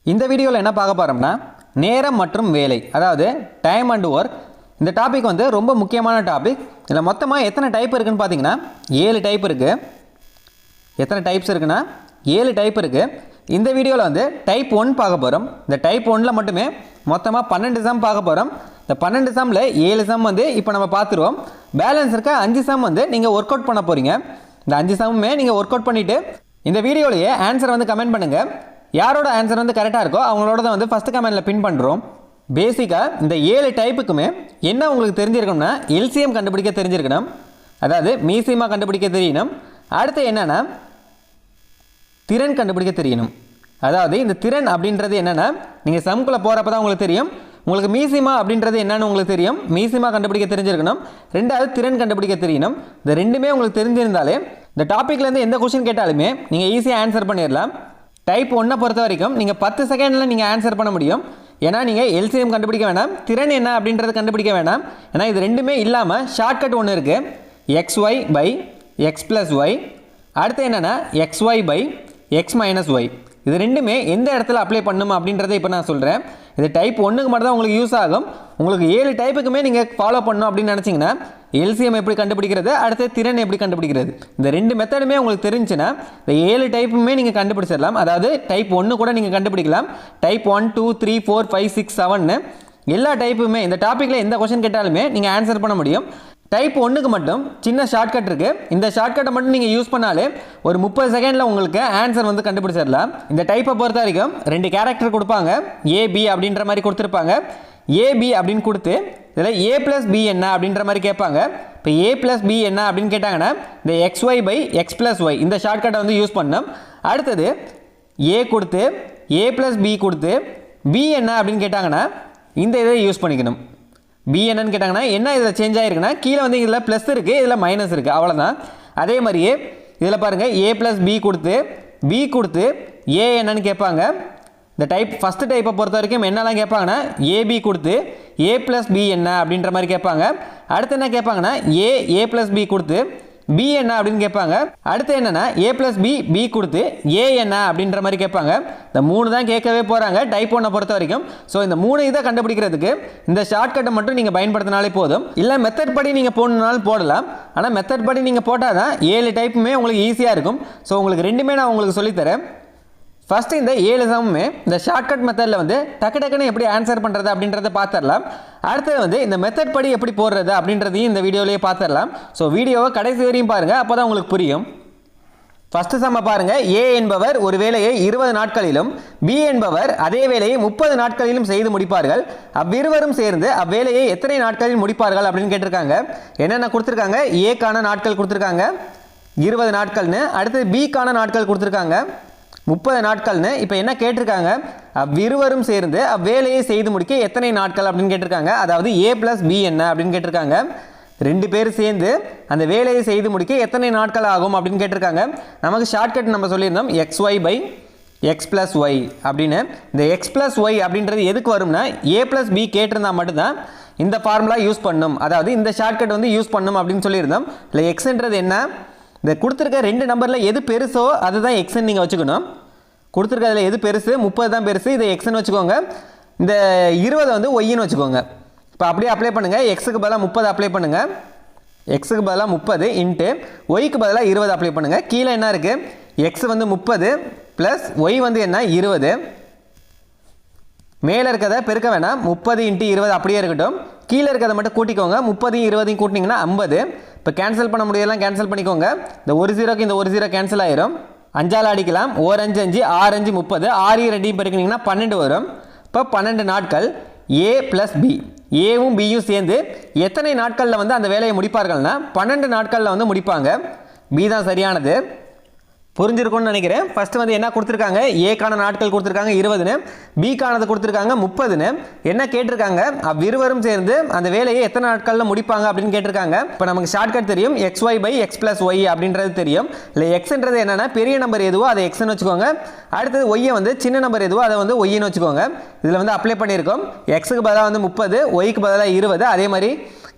இந்த வீடியோவில் என்ன பார்க்க போகிறோம்னா நேரம் மற்றும் வேலை, அதாவது டைம் அண்ட் ஒர்க். இந்த டாபிக் வந்து ரொம்ப முக்கியமான டாபிக். இதில் மொத்தமாக எத்தனை டைப் இருக்குதுன்னு பார்த்தீங்கன்னா 7 டைப் இருக்குது. எத்தனை டைப்ஸ் இருக்குன்னா 7 டைப் இருக்குது. இந்த வீடியோவில் வந்து டைப் 1 பார்க்க போகிறோம். இந்த டைப் 1ல் மட்டுமே மொத்தமாக 12 சம் பார்க்க போகிறோம். இந்த 12 சம்மில் 7 சம் வந்து இப்போ நம்ம பார்த்துருவோம். பேலன்ஸ் இருக்க 5 சம் வந்து நீங்கள் ஒர்க் அவுட் பண்ண போகிறீங்க. இந்த 5 சம்மே நீங்கள் ஒர்க் அவுட் பண்ணிவிட்டு இந்த வீடியோலையே ஆன்சர் வந்து கமெண்ட் பண்ணுங்கள். யாரோட ஆன்சர் வந்து கரெக்டாக இருக்கோ அவங்களோட தான் வந்து ஃபஸ்ட்டு கமெண்டில் பின் பண்ணுறோம். பேசிக்காக இந்த 7 டைப்புக்குமே என்ன உங்களுக்கு தெரிஞ்சிருக்கணும்னா எல்சிஎம் கண்டுபிடிக்க தெரிஞ்சிருக்கணும், அதாவது மீசிமா கண்டுபிடிக்க தெரியணும். அடுத்து என்னென்னா திறன் கண்டுபிடிக்க தெரியணும். அதாவது இந்த திறன் அப்படின்றது என்னென்னா நீங்கள் சம்குள்ளே போகிறப்ப தான் உங்களுக்கு தெரியும். உங்களுக்கு மீசிமா அப்படின்றது என்னன்னு உங்களுக்கு தெரியும். மீசிமா கண்டுபிடிக்க தெரிஞ்சிருக்கணும். ரெண்டாவது திறன் கண்டுபிடிக்க தெரியணும். இந்த ரெண்டுமே உங்களுக்கு தெரிஞ்சிருந்தாலே இந்த டாப்பிக்லேருந்து எந்த கொஸ்டின் கேட்டாலுமே நீங்கள் ஈஸியாக ஆன்சர் பண்ணிடலாம். டைப் 1 பொறுத்த வரைக்கும் நீங்கள் 10 செகண்டில் நீங்கள் ஆன்சர் பண்ண முடியும். ஏன்னா நீங்கள் எல்சிஎம் கண்டுபிடிக்க வேண்டாம், திறன் என்ன அப்படின்றது கண்டுபிடிக்க வேண்டாம். ஏன்னா இது ரெண்டுமே இல்லாமல் ஷார்ட்கட் ஒன்று இருக்குது, XY by X plus Y. அடுத்து என்னென்னா XY by X minus Y. இது ரெண்டுமே எந்த இடத்துல அப்ளை பண்ணணும் அப்படின்றத இப்போ நான் சொல்கிறேன். இது டைப் 1க்கு மட்டும் தான் உங்களுக்கு யூஸ் ஆகும். உங்களுக்கு 7 டைப்புக்குமே நீங்கள் ஃபாலோ பண்ணணும் அப்படின்னு நினச்சிங்கன்னா எல்சிஎம் எப்படி கண்டுபிடிக்கிறது, அடுத்து திறன் எப்படி கண்டுபிடிக்கிறது, இந்த 2 மெத்தடுமே உங்களுக்கு தெரிஞ்சுன்னா இந்த 7 டைப்புமே நீங்கள் கண்டுபிடிச்சிடலாம். அதாவது டைப் 1 கூட நீங்கள் கண்டுபிடிக்கலாம். டைப் 1, 2, 3, 4, 5, 6, 7 எல்லா டைப்புமே இந்த டாப்பிக்கில் எந்த கொஸ்டின் கேட்டாலுமே நீங்கள் ஆன்சர் பண்ண முடியும். டைப் 1க்கு மட்டும் சின்ன ஷார்ட்கட் இருக்குது. இந்த ஷார்ட்கட்டை மட்டும் நீங்கள் யூஸ் பண்ணாலே ஒரு 30 செகண்டில் உங்களுக்கு ஆன்சர் வந்து கண்டுபிடிச்சிடலாம். இந்த டைப்பை பொறுத்த வரைக்கும் 2 கேரக்டர் கொடுப்பாங்க, ஏபி அப்படின்ற மாதிரி கொடுத்துருப்பாங்க. ஏபி அப்படின்னு கொடுத்து இதில் ஏ ப்ளஸ் பி என்ன அப்படின்ற மாதிரி கேட்பாங்க. இப்போ ஏ ப்ளஸ் பி என்ன அப்படின்னு கேட்டாங்கன்னா இந்த XY by X plus Y இந்த ஷார்ட்கட்டை வந்து யூஸ் பண்ணணும். அடுத்தது ஏ கொடுத்து ஏ ப்ளஸ் பி கொடுத்து பி என்ன அப்படின்னு கேட்டாங்கன்னா இந்த இதை யூஸ் பண்ணிக்கணும். பி என்னன்னு கேட்டாங்கன்னா என்ன இதில் சேஞ்ச் ஆகிருக்குன்னா கீழே வந்து இதில் ப்ளஸ் இருக்குது, இதில் மைனஸ் இருக்குது, அவ்வளோதான். அதே மாதிரியே இதில் பாருங்கள் ஏ ப்ளஸ் பி கொடுத்து பி கொடுத்து ஏ என்னன்னு கேட்பாங்க. இந்த டைப் ஃபஸ்ட்டு டைப்பை பொறுத்த வரைக்கும் என்னெல்லாம் கேட்பாங்கன்னா ஏபி கொடுத்து ஏ ப்ளஸ் பி என்ன அப்படின்ற மாதிரி கேட்பாங்க. அடுத்து என்ன கேட்பாங்கன்னா ஏ ப்ளஸ் பி கொடுத்து பி என்ன அப்படின்னு கேட்பாங்க. அடுத்து என்னென்னா ஏ ப்ளஸ் பி பி கொடுத்து ஏ என்ன அப்படின்ற மாதிரி கேட்பாங்க. இந்த 3 தான் கேட்கவே போகிறாங்க டைப் 1 பொறுத்த வரைக்கும். ஸோ இந்த 3 இதை கண்டுபிடிக்கிறதுக்கு இந்த ஷார்ட்கட்டை மட்டும் நீங்கள் பயன்படுத்தினாலே போதும். இல்லை மெத்தட் படி நீங்கள் போடணுனாலும் போடலாம். ஆனால் மெத்தட் படி நீங்கள் போட்டால் தான் 7 டைப்புமே உங்களுக்கு ஈஸியாக இருக்கும். ஸோ உங்களுக்கு ரெண்டுமே நான் உங்களுக்கு சொல்லித்தரேன். ஃபஸ்ட்டு இந்த 7 சம்மே இந்த ஷார்ட்கட் மெத்தடில் வந்து டக்குன்னு எப்படி ஆன்சர் பண்ணுறது அப்படின்றத பார்த்துடலாம். அடுத்தது வந்து இந்த மெத்தட் படி எப்படி போடுறது அப்படின்றதையும் இந்த வீடியோலேயே பார்த்துடலாம். ஸோ வீடியோவை கடைசி வரையும் பாருங்கள், அப்போ தான் உங்களுக்கு புரியும். ஃபஸ்ட்டு சம்மை பாருங்கள். ஏ என்பவர் ஒரு வேலையை 20 நாட்களிலும் பி என்பவர் அதே வேலையை 30 நாட்களிலும் செய்து முடிப்பார்கள். அவ்விருவரும் சேர்ந்து அவ்வேலையை எத்தனை நாட்களில் முடிப்பார்கள் அப்படின்னு கேட்டிருக்காங்க. என்னென்ன கொடுத்துருக்காங்க, ஏக்கான நாட்கள் கொடுத்துருக்காங்க 20 நாட்கள்னு, அடுத்து பிக்கான நாட்கள் கொடுத்துருக்காங்க 30 நாட்கள்னு. இப்போ என்ன கேட்டிருக்காங்க, அவ்விருவரும் சேர்ந்து அவ்வேலையை செய்து முடிக்க எத்தனை நாட்கள் அப்படின்னு கேட்டிருக்காங்க. அதாவது ஏ ப்ளஸ் பி என்ன அப்படின்னு கேட்டிருக்காங்க. 2 பேர் சேர்ந்து அந்த வேலையை செய்து முடிக்க எத்தனை நாட்கள் ஆகும் அப்படின்னு கேட்டிருக்காங்க. நமக்கு ஷார்ட்கட் நம்ம சொல்லியிருந்தோம் XY by X plus Y அப்படின்னு. இந்த X plus Y அப்படின்றது எதுக்கு வரும்னா ஏ ப்ளஸ் பி கேட்டிருந்தால் மட்டும்தான் இந்த ஃபார்முலா யூஸ் பண்ணணும், அதாவது இந்த ஷார்ட்கட் வந்து யூஸ் பண்ணணும் அப்படின்னு சொல்லியிருந்தோம். இல்லை எக்ஸ்ன்றது என்ன, இந்த கொடுத்துருக்க 2 நம்பரில் எது பெருசோ அதுதான் எக்ஸ்ன்னு நீங்கள் வச்சுக்கணும். கொடுத்துருக்கிறதுல எது பெருசு 30 தான் பெருசு, இதை எக்ஸ்ன்னு வச்சுக்கோங்க. இந்த 20 வந்து ஒய்ன்னு வச்சுக்கோங்க. இப்போ அப்படியே அப்ளை பண்ணுங்கள். எக்ஸுக்கு பதிலாக 30 அப்ளை பண்ணுங்கள். எக்ஸுக்கு பதிலாக 30 இன்ட்டு ஒய்க்கு பதிலாக 20 அப்ளை பண்ணுங்கள். கீழே என்ன இருக்குது, எக்ஸ் வந்து 30 ப்ளஸ் ஒய் வந்து என்ன 20. மேலே இருக்கிறத பெருக்க வேணாம், 30 இன்ட்டு 20 அப்படியே இருக்கட்டும். கீழே இருக்கிறத மட்டும் கூட்டிக்கோங்க. 30 20 கூட்டினீங்கன்னா 50. இப்போ கேன்சல் பண்ண முடியலாம், கேன்சல் பண்ணிக்கோங்க. இந்த 1 0க்கு இந்த 1 0 கேன்சல் ஆயிரும். 5ஆல் அடிக்கலாம். 1 5 5 6 5 30, 6 2 பெருக்கினீங்கன்னா 12 வரும். இப்போ 12 நாட்கள் ஏ ப்ளஸ் பி, ஏவும் பியும் சேர்ந்து எத்தனை நாட்களில் வந்து அந்த வேலையை முடிப்பார்கள்னா 12 நாட்களில் வந்து முடிப்பாங்க. பி தான் சரியானது. புரிஞ்சிருக்கும்னு நினைக்கிறேன். ஃபஸ்ட்டு வந்து என்ன கொடுத்துருக்காங்க, ஏக்கான நாட்கள் கொடுத்துருக்காங்க 20ன்னு, பிக்கானது கொடுத்துருக்காங்க 30ன்னு. என்ன கேட்டிருக்காங்க, அவ்விருவரும் சேர்ந்து அந்த வேலையை எத்தனை நாட்களில் முடிப்பாங்க அப்படின்னு கேட்டிருக்காங்க. இப்போ நமக்கு ஷார்ட்கட் தெரியும், XY by X plus Y அப்படின்றது தெரியும். இல்லை எக்ஸ்ன்றது என்னென்னா பெரிய நம்பர் எதுவோ அதை எக்ஸ்ன்னு வச்சுக்கோங்க. அடுத்தது ஒய்யை வந்து சின்ன நம்பர் எதுவோ அதை வந்து ஒய்ன்னு வச்சுக்கோங்க. இதில் வந்து அப்ளை பண்ணியிருக்கோம். எக்ஸுக்கு பதிலாக வந்து 30, ஒய்க்கு பதிலாக 20. அதே மாதிரி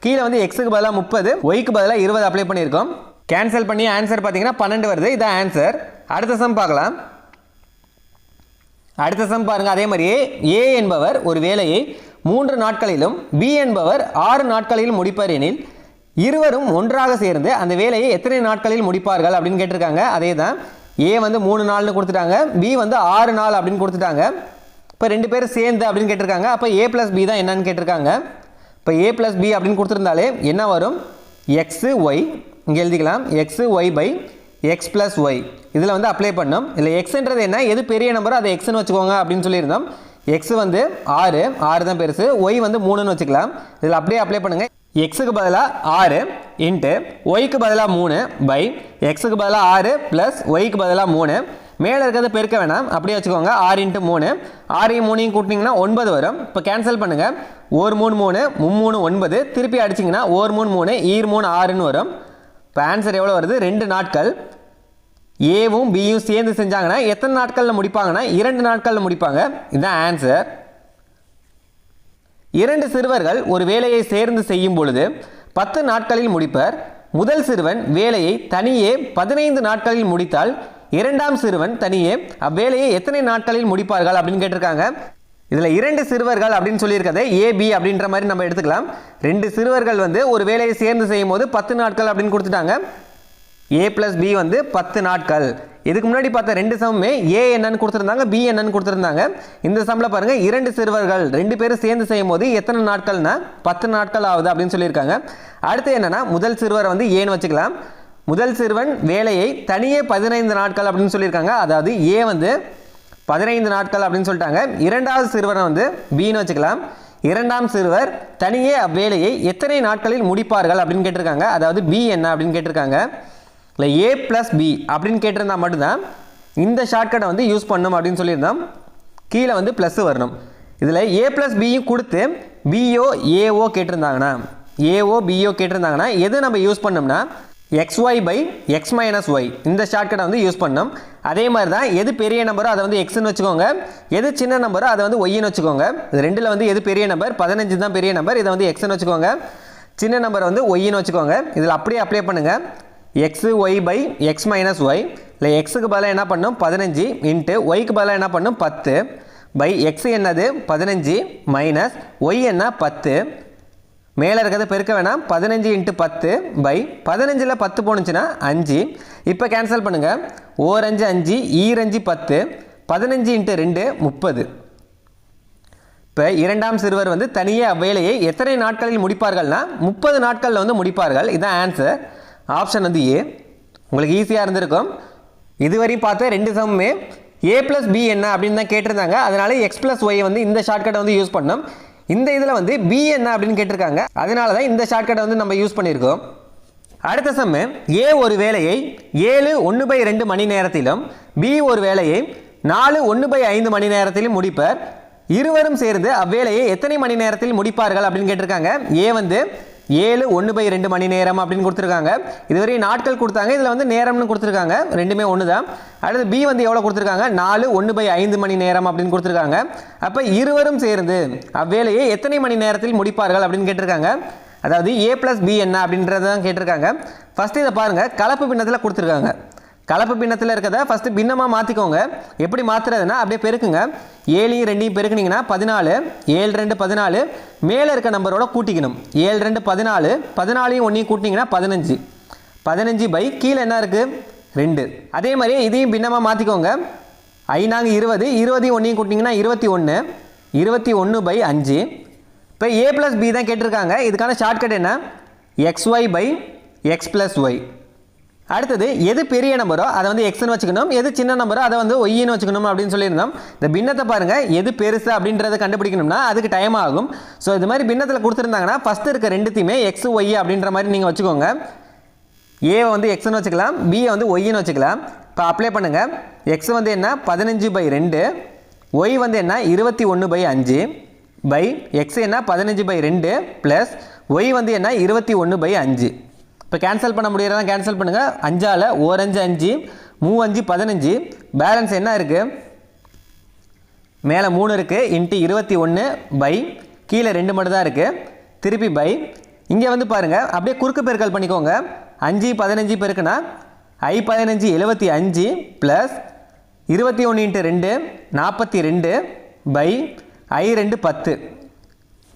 கீழே வந்து எக்ஸுக்கு பதிலாக 30, ஒய்க்கு பதிலாக 20 அப்ளை பண்ணியிருக்கோம். கேன்சல் பண்ணி ஆன்சர் பார்த்தீங்கன்னா 12 வருது. இதான் ஆன்சர். அடுத்த சம் பார்க்கலாம். அடுத்த சம் பாருங்க. அதே மாதிரியே ஏ என்பவர் ஒரு வேலையை 3 நாட்களிலும் பி என்பவர் 6 நாட்களிலும் முடிப்பார் எனில் இருவரும் ஒன்றாக சேர்ந்து அந்த வேலையை எத்தனை நாட்களில் முடிப்பார்கள் அப்படின்னு கேட்டிருக்காங்க. அதே தான் ஏ வந்து 3 நாள்னு கொடுத்துட்டாங்க, பி வந்து 6 நாள் அப்படின்னு கொடுத்துட்டாங்க. இப்போ 2 பேரும் சேர்ந்து அப்படின்னு கேட்டிருக்காங்க. அப்போ ஏ ப்ளஸ் பி தான் என்னன்னு கேட்டிருக்காங்க. இப்போ ஏ ப்ளஸ் பி அப்படின்னு கொடுத்துருந்தாலே என்ன வரும், எக்ஸு ஒய் இங்கே எழுதிக்கலாம், x y by x plus y இதில் வந்து அப்ளை பண்ணோம். இதில் எக்ஸ்ன்றது என்ன, எது பெரிய நம்பரோ அதை எக்ஸ்ன்னு வச்சுக்கோங்க அப்படின்னு சொல்லியிருந்தோம். எக்ஸ் வந்து 6 தான் பெருசு, ஒய் வந்து 3ன்னு வச்சுக்கலாம். இதில் அப்படியே அப்ளை பண்ணுங்கள். எக்ஸுக்கு பதிலாக 6 இன்ட்டு ஒய்க்கு பதிலாக 3 பை எக்ஸுக்கு பதிலாக 6 ப்ளஸ் ஒய்க்கு பதிலாக 3. மேலே இருக்கிறத பெருக்க வேணாம், அப்படியே வச்சுக்கோங்க. 6 இன்ட்டு 3, 6ஐயும் 3ஐயும் கூட்டிங்கன்னா 9 வரும். இப்போ கேன்சல் பண்ணுங்கள். 1 3 3 3 9, திருப்பி அடிச்சிங்கன்னா 1 3 3 ஈர் 3 6ன்னு வரும். இப்போ ஆன்சர் எவ்வளோ வருது, 2 நாட்கள். ஏவும் பியும் சேர்ந்து செஞ்சாங்கன்னா எத்தனை நாட்களில் முடிப்பாங்கன்னா 2 நாட்களில் முடிப்பாங்க. இதுதான் ஆன்சர். 2 சிறுவர்கள் ஒரு வேலையை சேர்ந்து செய்யும் பொழுது 10 நாட்களில் முடிப்பர். முதல் சிறுவன் வேலையை தனியே 15 நாட்களில் முடித்தால் இரண்டாம் சிறுவன் தனியே அவ்வேலையை எத்தனை நாட்களில் முடிப்பார்கள் அப்படின்னு கேட்டிருக்காங்க. இதில் 2 சிறுவர்கள் அப்படின்னு சொல்லியிருக்கதை ஏபி அப்படின்ற மாதிரி நம்ம எடுத்துக்கலாம். 2 சிறுவர்கள் வந்து ஒரு வேலையை சேர்ந்து செய்யும் போது 10 நாட்கள் அப்படின்னு கொடுத்துட்டாங்க. ஏ ப்ளஸ் பி வந்து 10 நாட்கள். இதுக்கு முன்னாடி பார்த்த 2 சம்மே ஏ என்னன்னு கொடுத்துருந்தாங்க, பி என்னன்னு கொடுத்துருந்தாங்க. இந்த சம்மில் பாருங்கள், 2 சிறுவர்கள் 2 பேரும் சேர்ந்து செய்யும் போது எத்தனை நாட்கள்னா 10 நாட்கள் ஆகுது அப்படின்னு சொல்லியிருக்காங்க. அடுத்து என்னன்னா, முதல் சிறுவரை வந்து ஏன்னு வச்சுக்கலாம். முதல் சிறுவன் வேலையை தனியே 15 நாட்கள் அப்படின்னு சொல்லியிருக்காங்க. அதாவது ஏ வந்து 15 நாட்கள் அப்படின்னு சொல்லிட்டாங்க. இரண்டாவது சிறுவரை வந்து பின்னு வச்சுக்கலாம். இரண்டாம் சிறுவர் தனியே அவ்வேலையை எத்தனை நாட்களில் முடிப்பார்கள் அப்படின்னு கேட்டிருக்காங்க. அதாவது பி என்ன அப்படின்னு கேட்டிருக்காங்க. இல்லை ஏ ப்ளஸ் பி அப்படின்னு கேட்டிருந்தா மட்டும்தான் இந்த ஷார்ட்கட்டை வந்து யூஸ் பண்ணணும் அப்படின்னு சொல்லியிருந்தோம். கீழே வந்து ப்ளஸ் வரணும். இதில் ஏ ப்ளஸ் பியும் கொடுத்து பிஓ ஏஓ கேட்டிருந்தாங்கன்னா, ஏஓ பிஓ கேட்டிருந்தாங்கன்னா எது நம்ம யூஸ் பண்ணோம்னா xy by x minus y இந்த ஷார்ட்கட்டை வந்து யூஸ் பண்ணோம். அதே மாதிரி தான் எது பெரிய நம்பரோ அதை வந்து எக்ஸ்ன்னு வச்சுக்கோங்க, எது சின்ன நம்பரோ அதை வந்து ஒய்ன்னு வச்சுக்கோங்க. இது ரெண்டில் வந்து எது பெரிய நம்பர், 15 தான் பெரிய நம்பர், இதை வந்து எக்ஸ்ன்னு வச்சுக்கோங்க. சின்ன நம்பர் வந்து ஒய்ன்னு வச்சுக்கோங்க. இதில் அப்படியே அப்ளை பண்ணுங்கள். X y by x minus y. இல்லை எக்ஸுக்கு பதிலாக என்ன பண்ணும் 15 இன்ட்டு ஒய்க்கு பதிலாக என்ன பண்ணும் 10 பை எக்ஸ் என்னது 15 மைனஸ் ஒய் என்ன 10. மேலே இருக்கிறத பெருக்க வேணாம். 15 இன்ட்டு 10 பை 15ல் 10 போணுச்சுன்னா 5. இப்போ கேன்சல் பண்ணுங்கள். ஓர் 5 5 ஈர் 5 10, 15 இன்ட்டு 2 30. இப்போ இரண்டாம் சிறுவர் வந்து தனியே அவ்வேலையை எத்தனை நாட்களில் முடிப்பார்கள்னா 30 நாட்களில் வந்து முடிப்பார்கள். இதுதான் ஆன்சர். ஆப்ஷன் வந்து ஏ. உங்களுக்கு ஈஸியாக இருந்திருக்கும். இதுவரையும் பார்த்த 2 சம்மே ஏ ப்ளஸ் பி என்ன அப்படின்னு தான் கேட்டிருந்தாங்க. அதனால எக்ஸ் ப்ளஸ் ஒய் வந்து இந்த ஷார்ட்கட்டை வந்து யூஸ் பண்ணோம். இந்த இதில் வந்து பி என்ன அப்படின்னு கேட்டிருக்காங்க. அதனால தான் இந்த ஷார்ட்கட்டை வந்து நம்ம யூஸ் பண்ணியிருக்கோம். அடுத்த சம்மு, ஏ ஒரு வேலையை 7 1/2 மணி நேரத்திலும் பி ஒரு வேலையை 4 1/5 மணி நேரத்திலும் முடிப்பர். இருவரும் சேர்ந்து அவ்வேலையை எத்தனை மணி நேரத்தில் முடிப்பார்கள் அப்படின்னு கேட்டிருக்காங்க. ஏ வந்து 7 1/2 மணி நேரம் அப்படின்னு கொடுத்துருக்காங்க. இதுவரை நாட்கள் கொடுத்தாங்க, இதில் வந்து நேரம்னு கொடுத்துருக்காங்க. ரெண்டுமே ஒன்று தான். அடுத்து பி வந்து எவ்வளோ கொடுத்துருக்காங்க 4 1/5 மணி நேரம் அப்படின்னு கொடுத்துருக்காங்க. அப்போ இருவரும் சேர்ந்து அவ்வேலையை எத்தனை மணி நேரத்தில் முடிப்பார்கள் அப்படின்னு கேட்டிருக்காங்க. அதாவது ஏ ப்ளஸ் பி என்ன அப்படின்றத தான் கேட்டிருக்காங்க. ஃபஸ்ட்டு இதை பாருங்கள், கலப்பு பின்னத்தில் கொடுத்துருக்காங்க. கலப்பு பின்னத்தில் இருக்கிறத ஃபஸ்ட்டு பின்னமாக மாற்றிக்கோங்க. எப்படி மாற்றுறதுன்னா அப்படியே பெருக்குங்க. 7 2 பெருக்குனிங்கன்னா 14, 7 2 14. மேலே இருக்க நம்பரோட கூட்டிக்கணும். 7 2 14, 14 1 கூட்டிங்கன்னா 15. 15 பை கீழே என்ன இருக்குது 2. அதே மாதிரி இதையும் பின்னமாக மாற்றிக்கோங்க. 5 20, 20 1 கூட்டிங்கன்னா 21, 21 பை 5. இப்போ ஏ ப்ளஸ் பி தான் கேட்டிருக்காங்க. இதுக்கான ஷார்ட்கட் என்ன, xy by x plus y. அடுத்தது எது பெரிய நம்பரோ அதை வந்து எக்ஸ்ன்னு வச்சுக்கணும், எது சின்ன நம்பரோ அதை வந்து ஒய்ன்னு வச்சுக்கணும் அப்படின்னு சொல்லியிருந்தோம். இந்த பின்னத்தை பாருங்கள், எது பெருசு அப்படின்றத கண்டுபிடிக்கணும்னா அதுக்கு டைம் ஆகும். ஸோ இது மாதிரி பின்னத்தில் கொடுத்துருந்தாங்கன்னா ஃபஸ்ட்டு இருக்க ரெண்டுத்தையுமே எக்ஸ் ஒய் அப்படின்ற மாதிரி நீங்கள் வச்சுக்கோங்க. ஏவை வந்து எக்ஸ்ன்னு வச்சுக்கலாம், பியை வந்து ஒய்ன்னு வச்சுக்கலாம். இப்போ அப்ளை பண்ணுங்கள். எக்ஸ் வந்து என்ன 15/2, ஒய் வந்து என்ன 21/5 பை எக்ஸ் என்ன 15/2 ப்ளஸ் ஒய் வந்து என்ன 21/5. இப்போ கேன்சல் பண்ண முடியறதான் கேன்சல் பண்ணுங்கள். 5ஆல் ஓர் 5 5, 3 5 15. பேலன்ஸ் என்ன இருக்குது, மேலே 3 இருக்குது இன்ட்டு 21 பை கீழே 2 மட்டும் தான் இருக்குது. திருப்பி பை இங்கே வந்து பாருங்கள், அப்படியே குறுக்கு பெருக்கல் பண்ணிக்கோங்க. 5 15 பெருக்குனா I 15 75 ப்ளஸ் 21 × 2 42 பை I2 10.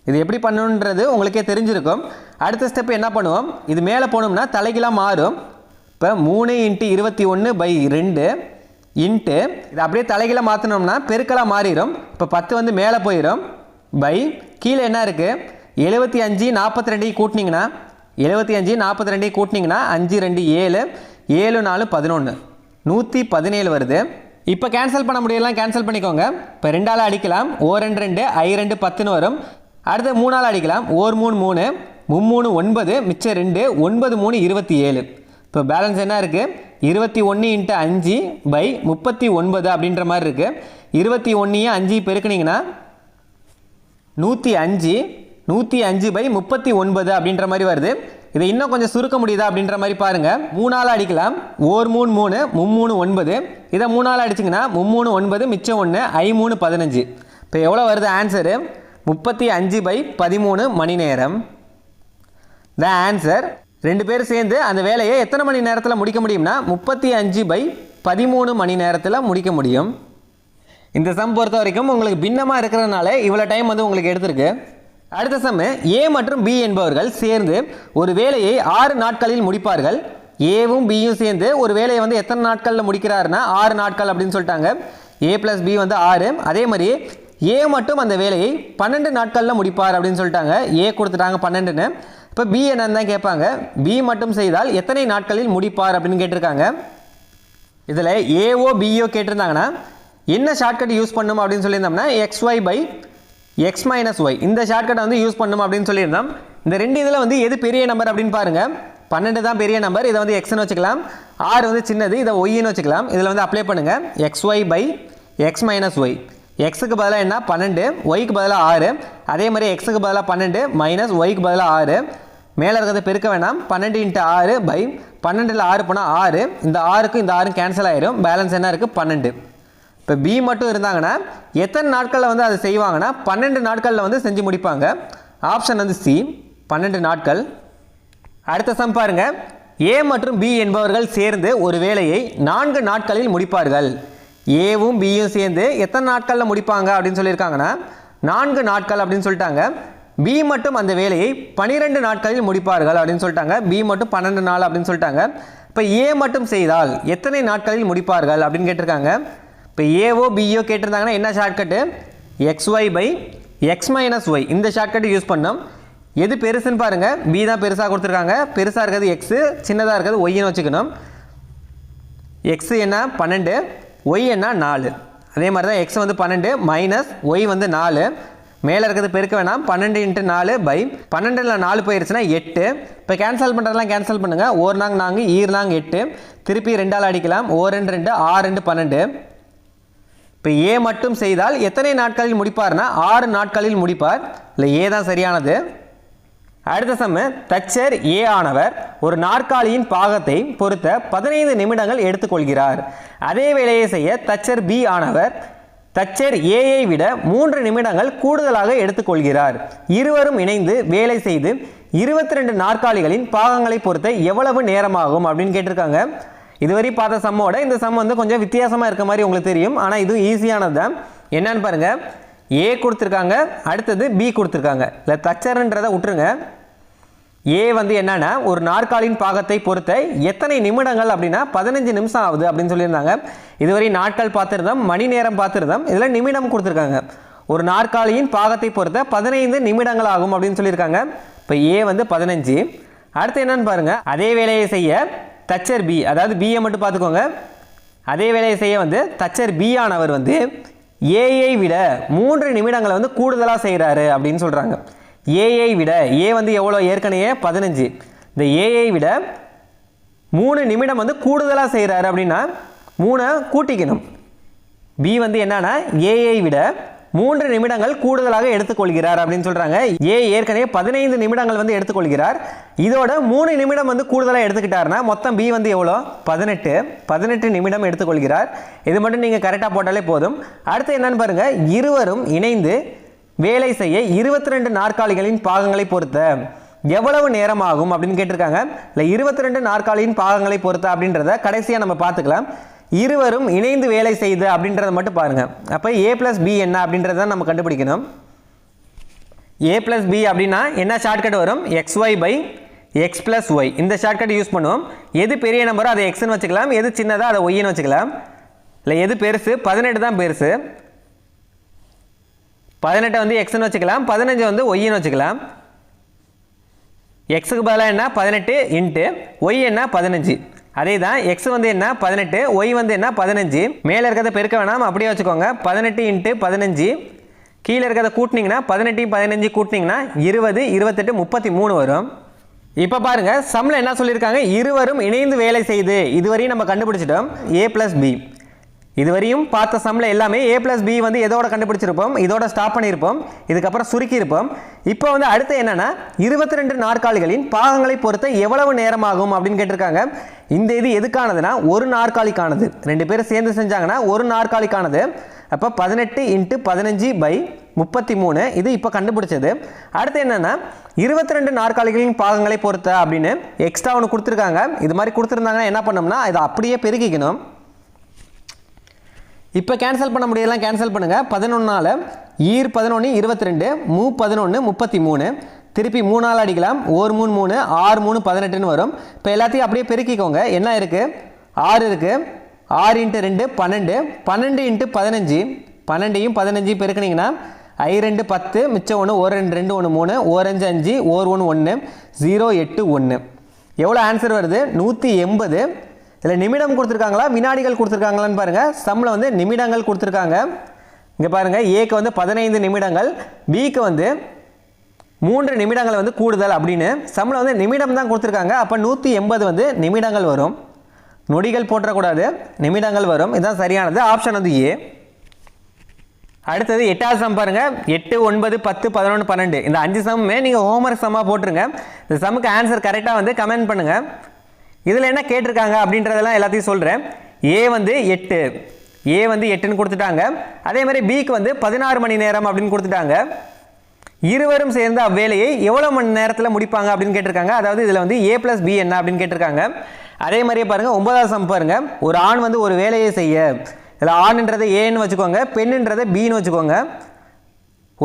இது எப்படி பண்ணணுன்றது உங்களுக்கே தெரிஞ்சிருக்கும். அடுத்த ஸ்டெப் என்ன பண்ணுவோம், இது மேலே போனோம்னா தலைகீழாக மாறும். இப்போ 3 × 21 பை 2 இன்ட்டு இது அப்படியே தலைகீழாக மாற்றினோம்னா பெருக்கலாக மாறிடும். இப்போ 10 வந்து மேலே போயிடும் பை கீழே என்ன இருக்குது 75 42 கூட்டினீங்கன்னா 75 42 கூட்டினீங்கன்னா 5 2 7 7 4 11 117 வருது. இப்போ கேன்சல் பண்ண முடியலாம், கேன்சல் பண்ணிக்கோங்க. இப்போ 2ஆல் அடிக்கலாம், O 2 2 I2 10ன்னு வரும். அடுத்து 3ஆல் அடிக்கலாம், O 3 3 3 9 மிச்சம் 2 9 3 27. இப்போ பேலன்ஸ் என்ன இருக்குது 21 × 5 பை 39 அப்படின்ற மாதிரி இருக்குது. 21 5 பெருக்குனிங்கன்னா 105 105 பை 39 அப்படின்ற மாதிரி வருது. இதை இன்னும் கொஞ்சம் சுருக்க முடியுதா அப்படின்ற மாதிரி பாருங்கள். 3ஆல் அடிக்கலாம், O 3 3 3 9 இதை 3ஆல் அடிச்சிங்கன்னா 3 9 மிச்சம் 1 I3 15. இப்போ எவ்வளோ வருது ஆன்சரு 35 பை 13 மணி நேரம். The answer. ரெண்டு பேர் சேர்ந்து அந்த வேலையை எத்தனை மணி நேரத்தில் முடிக்க முடியும்னா 35 பை 13 மணி நேரத்தில் முடிக்க முடியும். இந்த சம் பொறுத்த வரைக்கும் உங்களுக்கு பின்னமாக இருக்கிறதுனால இவ்வளோ டைம் வந்து உங்களுக்கு எடுத்திருக்கு. அடுத்த சம், ஏ மற்றும் பி என்பவர்கள் சேர்ந்து ஒரு வேலையை 6 நாட்களில் முடிப்பார்கள். ஏவும் பியும் சேர்ந்து ஒரு வேலையை வந்து எத்தனை நாட்களில் முடிக்கிறாருன்னா 6 நாட்கள் அப்படின்னு சொல்லிட்டாங்க. A + B வந்து 6. அதே மாதிரி ஏ மட்டும் அந்த வேலையை 12 நாட்களில் முடிப்பார் அப்படின்னு சொல்லிட்டாங்க. ஏ கொடுத்துட்டாங்க 12ன்னு. இப்போ பி என்னன்னு தான் கேட்பாங்க. பி மட்டும் செய்தால் எத்தனை நாட்களில் முடிப்பார் அப்படின்னு கேட்டிருக்காங்க. இதில் ஏஓ பிஓ கேட்டிருந்தாங்கன்னா என்ன ஷார்ட்கட் யூஸ் பண்ணணும் அப்படின்னு சொல்லியிருந்தோம்னா XY பை X - Y இந்த ஷார்ட்கட்டை வந்து யூஸ் பண்ணணும் அப்படின்னு சொல்லியிருந்தோம். இந்த ரெண்டு இதில் வந்து எது பெரிய நம்பர் அப்படின்னு பாருங்கள். 12 தான் பெரிய நம்பர், இதை வந்து எக்ஸ்ன்னு வச்சுக்கலாம். 6 வந்து சின்னது, இதை ஒய்ன்னு வச்சுக்கலாம். இதில் வந்து அப்ளை பண்ணுங்கள். XY by X - Y. எக்ஸுக்கு பதிலாக என்ன 12, ஒய்க்கு பதிலாக 6. அதே மாதிரி எக்ஸுக்கு பதிலாக 12 மைனஸ் ஒய்க்கு பதிலாக 6. மேலே இருக்கிறத பெருக்க வேணாம். 12 × 6 பை 12ல் 6 போனால் 6. இந்த 6க்கும் இந்த 6 கேன்சல் ஆயிரும். பேலன்ஸ் என்ன இருக்குது 12. இப்போ பி மட்டும் இருந்தாங்கன்னா எத்தனை நாட்களில் வந்து அதை செய்வாங்கன்னா 12 நாட்களில் வந்து செஞ்சு முடிப்பாங்க. ஆப்ஷன் வந்து சி 12 நாட்கள். அடுத்த சம் பாருங்க. ஏ மற்றும் பி என்பவர்கள் சேர்ந்து ஒரு வேலையை 4 நாட்களில் முடிப்பார்கள். ஏவும் பியும் சேர்ந்து எத்தனை நாட்களில் முடிப்பாங்க அப்படின்னு சொல்லியிருக்காங்கன்னா 4 நாட்கள் அப்படின்னு சொல்லிட்டாங்க. பி மட்டும் அந்த வேலையை 12 நாட்களில் முடிப்பார்கள் அப்படின்னு சொல்லிட்டாங்க. பி மட்டும் 12 நாள் அப்படின்னு சொல்லிட்டாங்க. இப்போ ஏ மட்டும் செய்தால் எத்தனை நாட்களில் முடிப்பார்கள் அப்படின்னு கேட்டிருக்காங்க. இப்போ ஏவோ பிஓ கேட்டிருந்தாங்கன்னா என்ன shortcut XY by X - Y இந்த ஷார்ட்கட்டு யூஸ் பண்ணோம். எது பெருசுன்னு பாருங்கள். பி தான் பெருசாக கொடுத்துருக்காங்க. பெருசாக இருக்கிறது எக்ஸு, சின்னதாக இருக்கிறது ஒய்ன்னு வச்சுக்கணும். எக்ஸு என்ன 12, ஒய் என்ன 4. அதே மாதிரி தான் எக்ஸ் வந்து 12 மைனஸ் ஒய் வந்து 4. மேலே இருக்கிறது பெருக்க வேணாம். 12 × 4 பை 12ல் 4 போயிடுச்சுன்னா 8. இப்போ கேன்சல் பண்ணுறதுலாம் கேன்சல் பண்ணுங்கள். 1 நாங்க 4 ஈர் நாங்க 8. திருப்பி 2ஆல் அடிக்கலாம். 1 2 2 6 2 12. இப்போ ஏ மட்டும் செய்தால் எத்தனை நாட்களில் முடிப்பார்னா 6 நாட்களில் முடிப்பார். இல்லை ஏ தான் சரியானது. அடுத்த சம்மு, தச்சர் ஏ ஆனவர் ஒரு நாற்காலியின் பாகத்தை பொறுத்த 15 நிமிடங்கள் எடுத்துக்கொள்கிறார். அதே வேலையை செய்ய தச்சர் பி ஆனவர் தச்சர் ஏயை விட 3 நிமிடங்கள் கூடுதலாக எடுத்துக்கொள்கிறார். இருவரும் இணைந்து வேலை செய்து 22 நாற்காலிகளின் பாகங்களை பொறுத்த எவ்வளவு நேரமாகும் அப்படின்னு கேட்டிருக்காங்க. இதுவரை பார்த்த சம்மோட இந்த சம் வந்து கொஞ்சம் வித்தியாசமாக இருக்க மாதிரி உங்களுக்கு தெரியும். ஆனால் இது ஈஸியானது தான். என்னன்னு பாருங்கள். ஏ கொடுத்துருக்காங்க, அடுத்தது பி கொடுத்துருக்காங்க. இல்லை தச்சர்ன்றதை விட்டுருங்க. ஏ வந்து என்னன்னா ஒரு நாற்காலியின் பாகத்தை பொறுத்த எத்தனை நிமிடங்கள் அப்படின்னா 15 நிமிஷம் ஆகுது அப்படின்னு சொல்லியிருந்தாங்க. இதுவரை நாட்கள் பார்த்துருந்தோம், மணி நேரம் பார்த்துருந்தோம். இதில் நிமிடம் கொடுத்துருக்காங்க. ஒரு நாற்காலியின் பாகத்தை பொறுத்த 15 நிமிடங்கள் ஆகும் அப்படின்னு சொல்லியிருக்காங்க. இப்போ ஏ வந்து 15. அடுத்து என்னன்னு பாருங்கள். அதே வேலையை செய்ய தச்சர் பி, அதாவது பியை மட்டும் பார்த்துக்கோங்க. அதே வேலையை செய்ய வந்து தச்சர் பி ஆனவர் வந்து ஏஐ விட 3 நிமிடங்களை வந்து கூடுதலாக செய்கிறாரு அப்படின்னு சொல்கிறாங்க. ஏஐ விட ஏ வந்து எவ்வளோ ஏற்கனவே 15. இந்த ஏஐ விட 3 நிமிடம் வந்து கூடுதலாக செய்கிறாரு அப்படின்னா 3 கூட்டிக்கணும். பி வந்து என்னன்னா ஏஐ விட 3 நிமிடங்கள் கூடுதலாக எடுத்துக்கொள்கிறார் அப்படின்னு சொல்கிறாங்க. ஏ ஏற்கனவே 15 நிமிடங்கள் வந்து எடுத்துக்கொள்கிறார். இதோட 3 நிமிடம் வந்து கூடுதலாக எடுத்துக்கிட்டாருன்னா மொத்தம் பி வந்து எவ்வளோ 18 நிமிடம் எடுத்துக்கொள்கிறார். இது மட்டும் நீங்கள் கரெக்டாக போட்டாலே போதும். அடுத்து என்னன்னு பாருங்கள். இருவரும் இணைந்து வேலை செய்ய 22 நாற்காலிகளின் பாகங்களை பொறுத்த எவ்வளவு நேரம் ஆகும் அப்படின்னு கேட்டிருக்காங்க. இல்லை 22 நாற்காலியின் பாகங்களை பொறுத்த அப்படின்றத கடைசியாக நம்ம பார்த்துக்கலாம். இருவரும் இணைந்து வேலை செய்து அப்படின்றத மட்டும் பாருங்கள். அப்போ a + b என்ன அப்படின்றத நம்ம கண்டுபிடிக்கணும். a + b அப்படின்னா என்ன ஷார்ட்கட் வரும்? xy/x + y. இந்த ஷார்ட்கட் யூஸ் பண்ணுவோம். எது பெரிய நம்பரோ அதை எக்ஸ்ன்னு வச்சுக்கலாம், எது சின்னதோ அதை ஒய்ன்னு வச்சுக்கலாம். இல்லை எது பெருசு? 18 தான் பெருசு. 18 வந்து எக்ஸ்ன்னு வச்சுக்கலாம், 15 வந்து ஒய்ன்னு வச்சுக்கலாம். எக்ஸுக்கு பதிலாக என்ன? 18 இன்ட்டு ஒய் என்ன? 15. அதே தான் எக்ஸ் வந்து என்ன? 18, ஒய் வந்து என்ன? 15. மேலே இருக்கிறத பெருக்க வேணாம், அப்படியே வச்சுக்கோங்க. 18 இன்ட்டு 15. கீழே இருக்கிறத கூட்டினீங்கன்னா 18 15 கூட்டினீங்கன்னா 20 28 33 வரும். இப்போ பாருங்கள், சம்மில் என்ன சொல்லியிருக்காங்க? இருவரும் இணைந்து வேலை செய்து. இதுவரையும் நம்ம கண்டுபிடிச்சிட்டோம் a + b. இதுவரையும் பார்த்த சம்மில் எல்லாமே a + b வந்து எதோட கண்டுபிடிச்சிருப்போம்? இதோட ஸ்டாப் பண்ணியிருப்போம். இதுக்கப்புறம் சுருக்கியிருப்போம். இப்போ வந்து அடுத்து என்னென்னா 22 நாற்காலிகளின் பாகங்களை பொறுத்த எவ்வளவு நேரம் ஆகும் அப்படின்னு கேட்டிருக்காங்க. இந்த இது எதுக்கானதுன்னா ஒரு நாற்காலிக்கானது. 2 பேரும் சேர்ந்து செஞ்சாங்கன்னா ஒரு நாற்காலிக்கானது. அப்போ 18 × 15/33 இது இப்போ கண்டுபிடிச்சது. அடுத்து என்னென்னா 22 நாற்காலிகளின் பாகங்களை பொறுத்த அப்படின்னு எக்ஸ்ட்ரா ஒன்று கொடுத்துருக்காங்க. இது மாதிரி கொடுத்துருந்தாங்கன்னா என்ன பண்ணோம்னா இதை அப்படியே பெருக்கிக்கணும். இப்போ கேன்சல் பண்ண முடியலாம், கேன்சல் பண்ணுங்கள். 11 ஈர் 11 22, மூ 11 33. திருப்பி 3 அடிக்கலாம். 1 3 3, 6 3 18ன்னு வரும். இப்போ எல்லாத்தையும் அப்படியே பெருக்கிக்கோங்க. என்ன இருக்குது? 6 இருக்குது. 6 × 2 12, 12 × 15. 12ஐயும் 15ஐயும் பெருக்கினீங்கன்னா I 2 10, மிச்சம் 1, 1 2 2 1 3, 1 5 5, 1 1 1, 0 8 1. எவ்வளோ ஆன்சர் வருது? 180. இதில் நிமிடம் கொடுத்துருக்காங்களா வினாடிகள் கொடுத்துருக்காங்களான்னு பாருங்கள். சம்மில் வந்து நிமிடங்கள் கொடுத்துருக்காங்க. இங்கே பாருங்கள், ஏக்கு வந்து 15 நிமிடங்கள், பிக்கு வந்து 3 நிமிடங்கள் வந்து கூடுதல் அப்படின்னு சம்மில் வந்து நிமிடம் தான் கொடுத்துருக்காங்க. அப்போ 180 வந்து நிமிடங்கள் வரும். நொடிகள் போட்டக்கூடாது, நிமிடங்கள் வரும். இதுதான் சரியானது. ஆப்ஷன் வந்து ஏ. அடுத்தது 8வது சம் பாருங்கள். 8 9 10 11 12 இந்த 5 சம்மே நீங்கள் ஹோம்ஒர்க் சம்மாக போட்டுருங்க. இந்த சம்முக்கு ஆன்சர் கரெக்டாக வந்து கமெண்ட் பண்ணுங்கள். இதில் என்ன கேட்டிருக்காங்க அப்படின்றதெல்லாம் எல்லாத்தையும் சொல்கிறேன். ஏ வந்து 8, ஏ வந்து 8ன்னு கொடுத்துட்டாங்க. அதே மாதிரி பிக்கு வந்து 16 மணி நேரம் அப்படின்னு கொடுத்துட்டாங்க. இருவரும் சேர்ந்து அவ்வேலையை எவ்வளோ மணி நேரத்தில் முடிப்பாங்க அப்படின்னு கேட்டிருக்காங்க. அதாவது இதில் வந்து a + b என்ன அப்படின்னு கேட்டிருக்காங்க. அதே மாதிரியே பாருங்கள், 9வது சம் பாருங்கள். ஒரு ஆண் வந்து ஒரு வேலையை செய்ய, இதில் ஆண்ன்றதை ஏன்னு வச்சுக்கோங்க, பெண்ணுன்றதை பின்னு வச்சுக்கோங்க.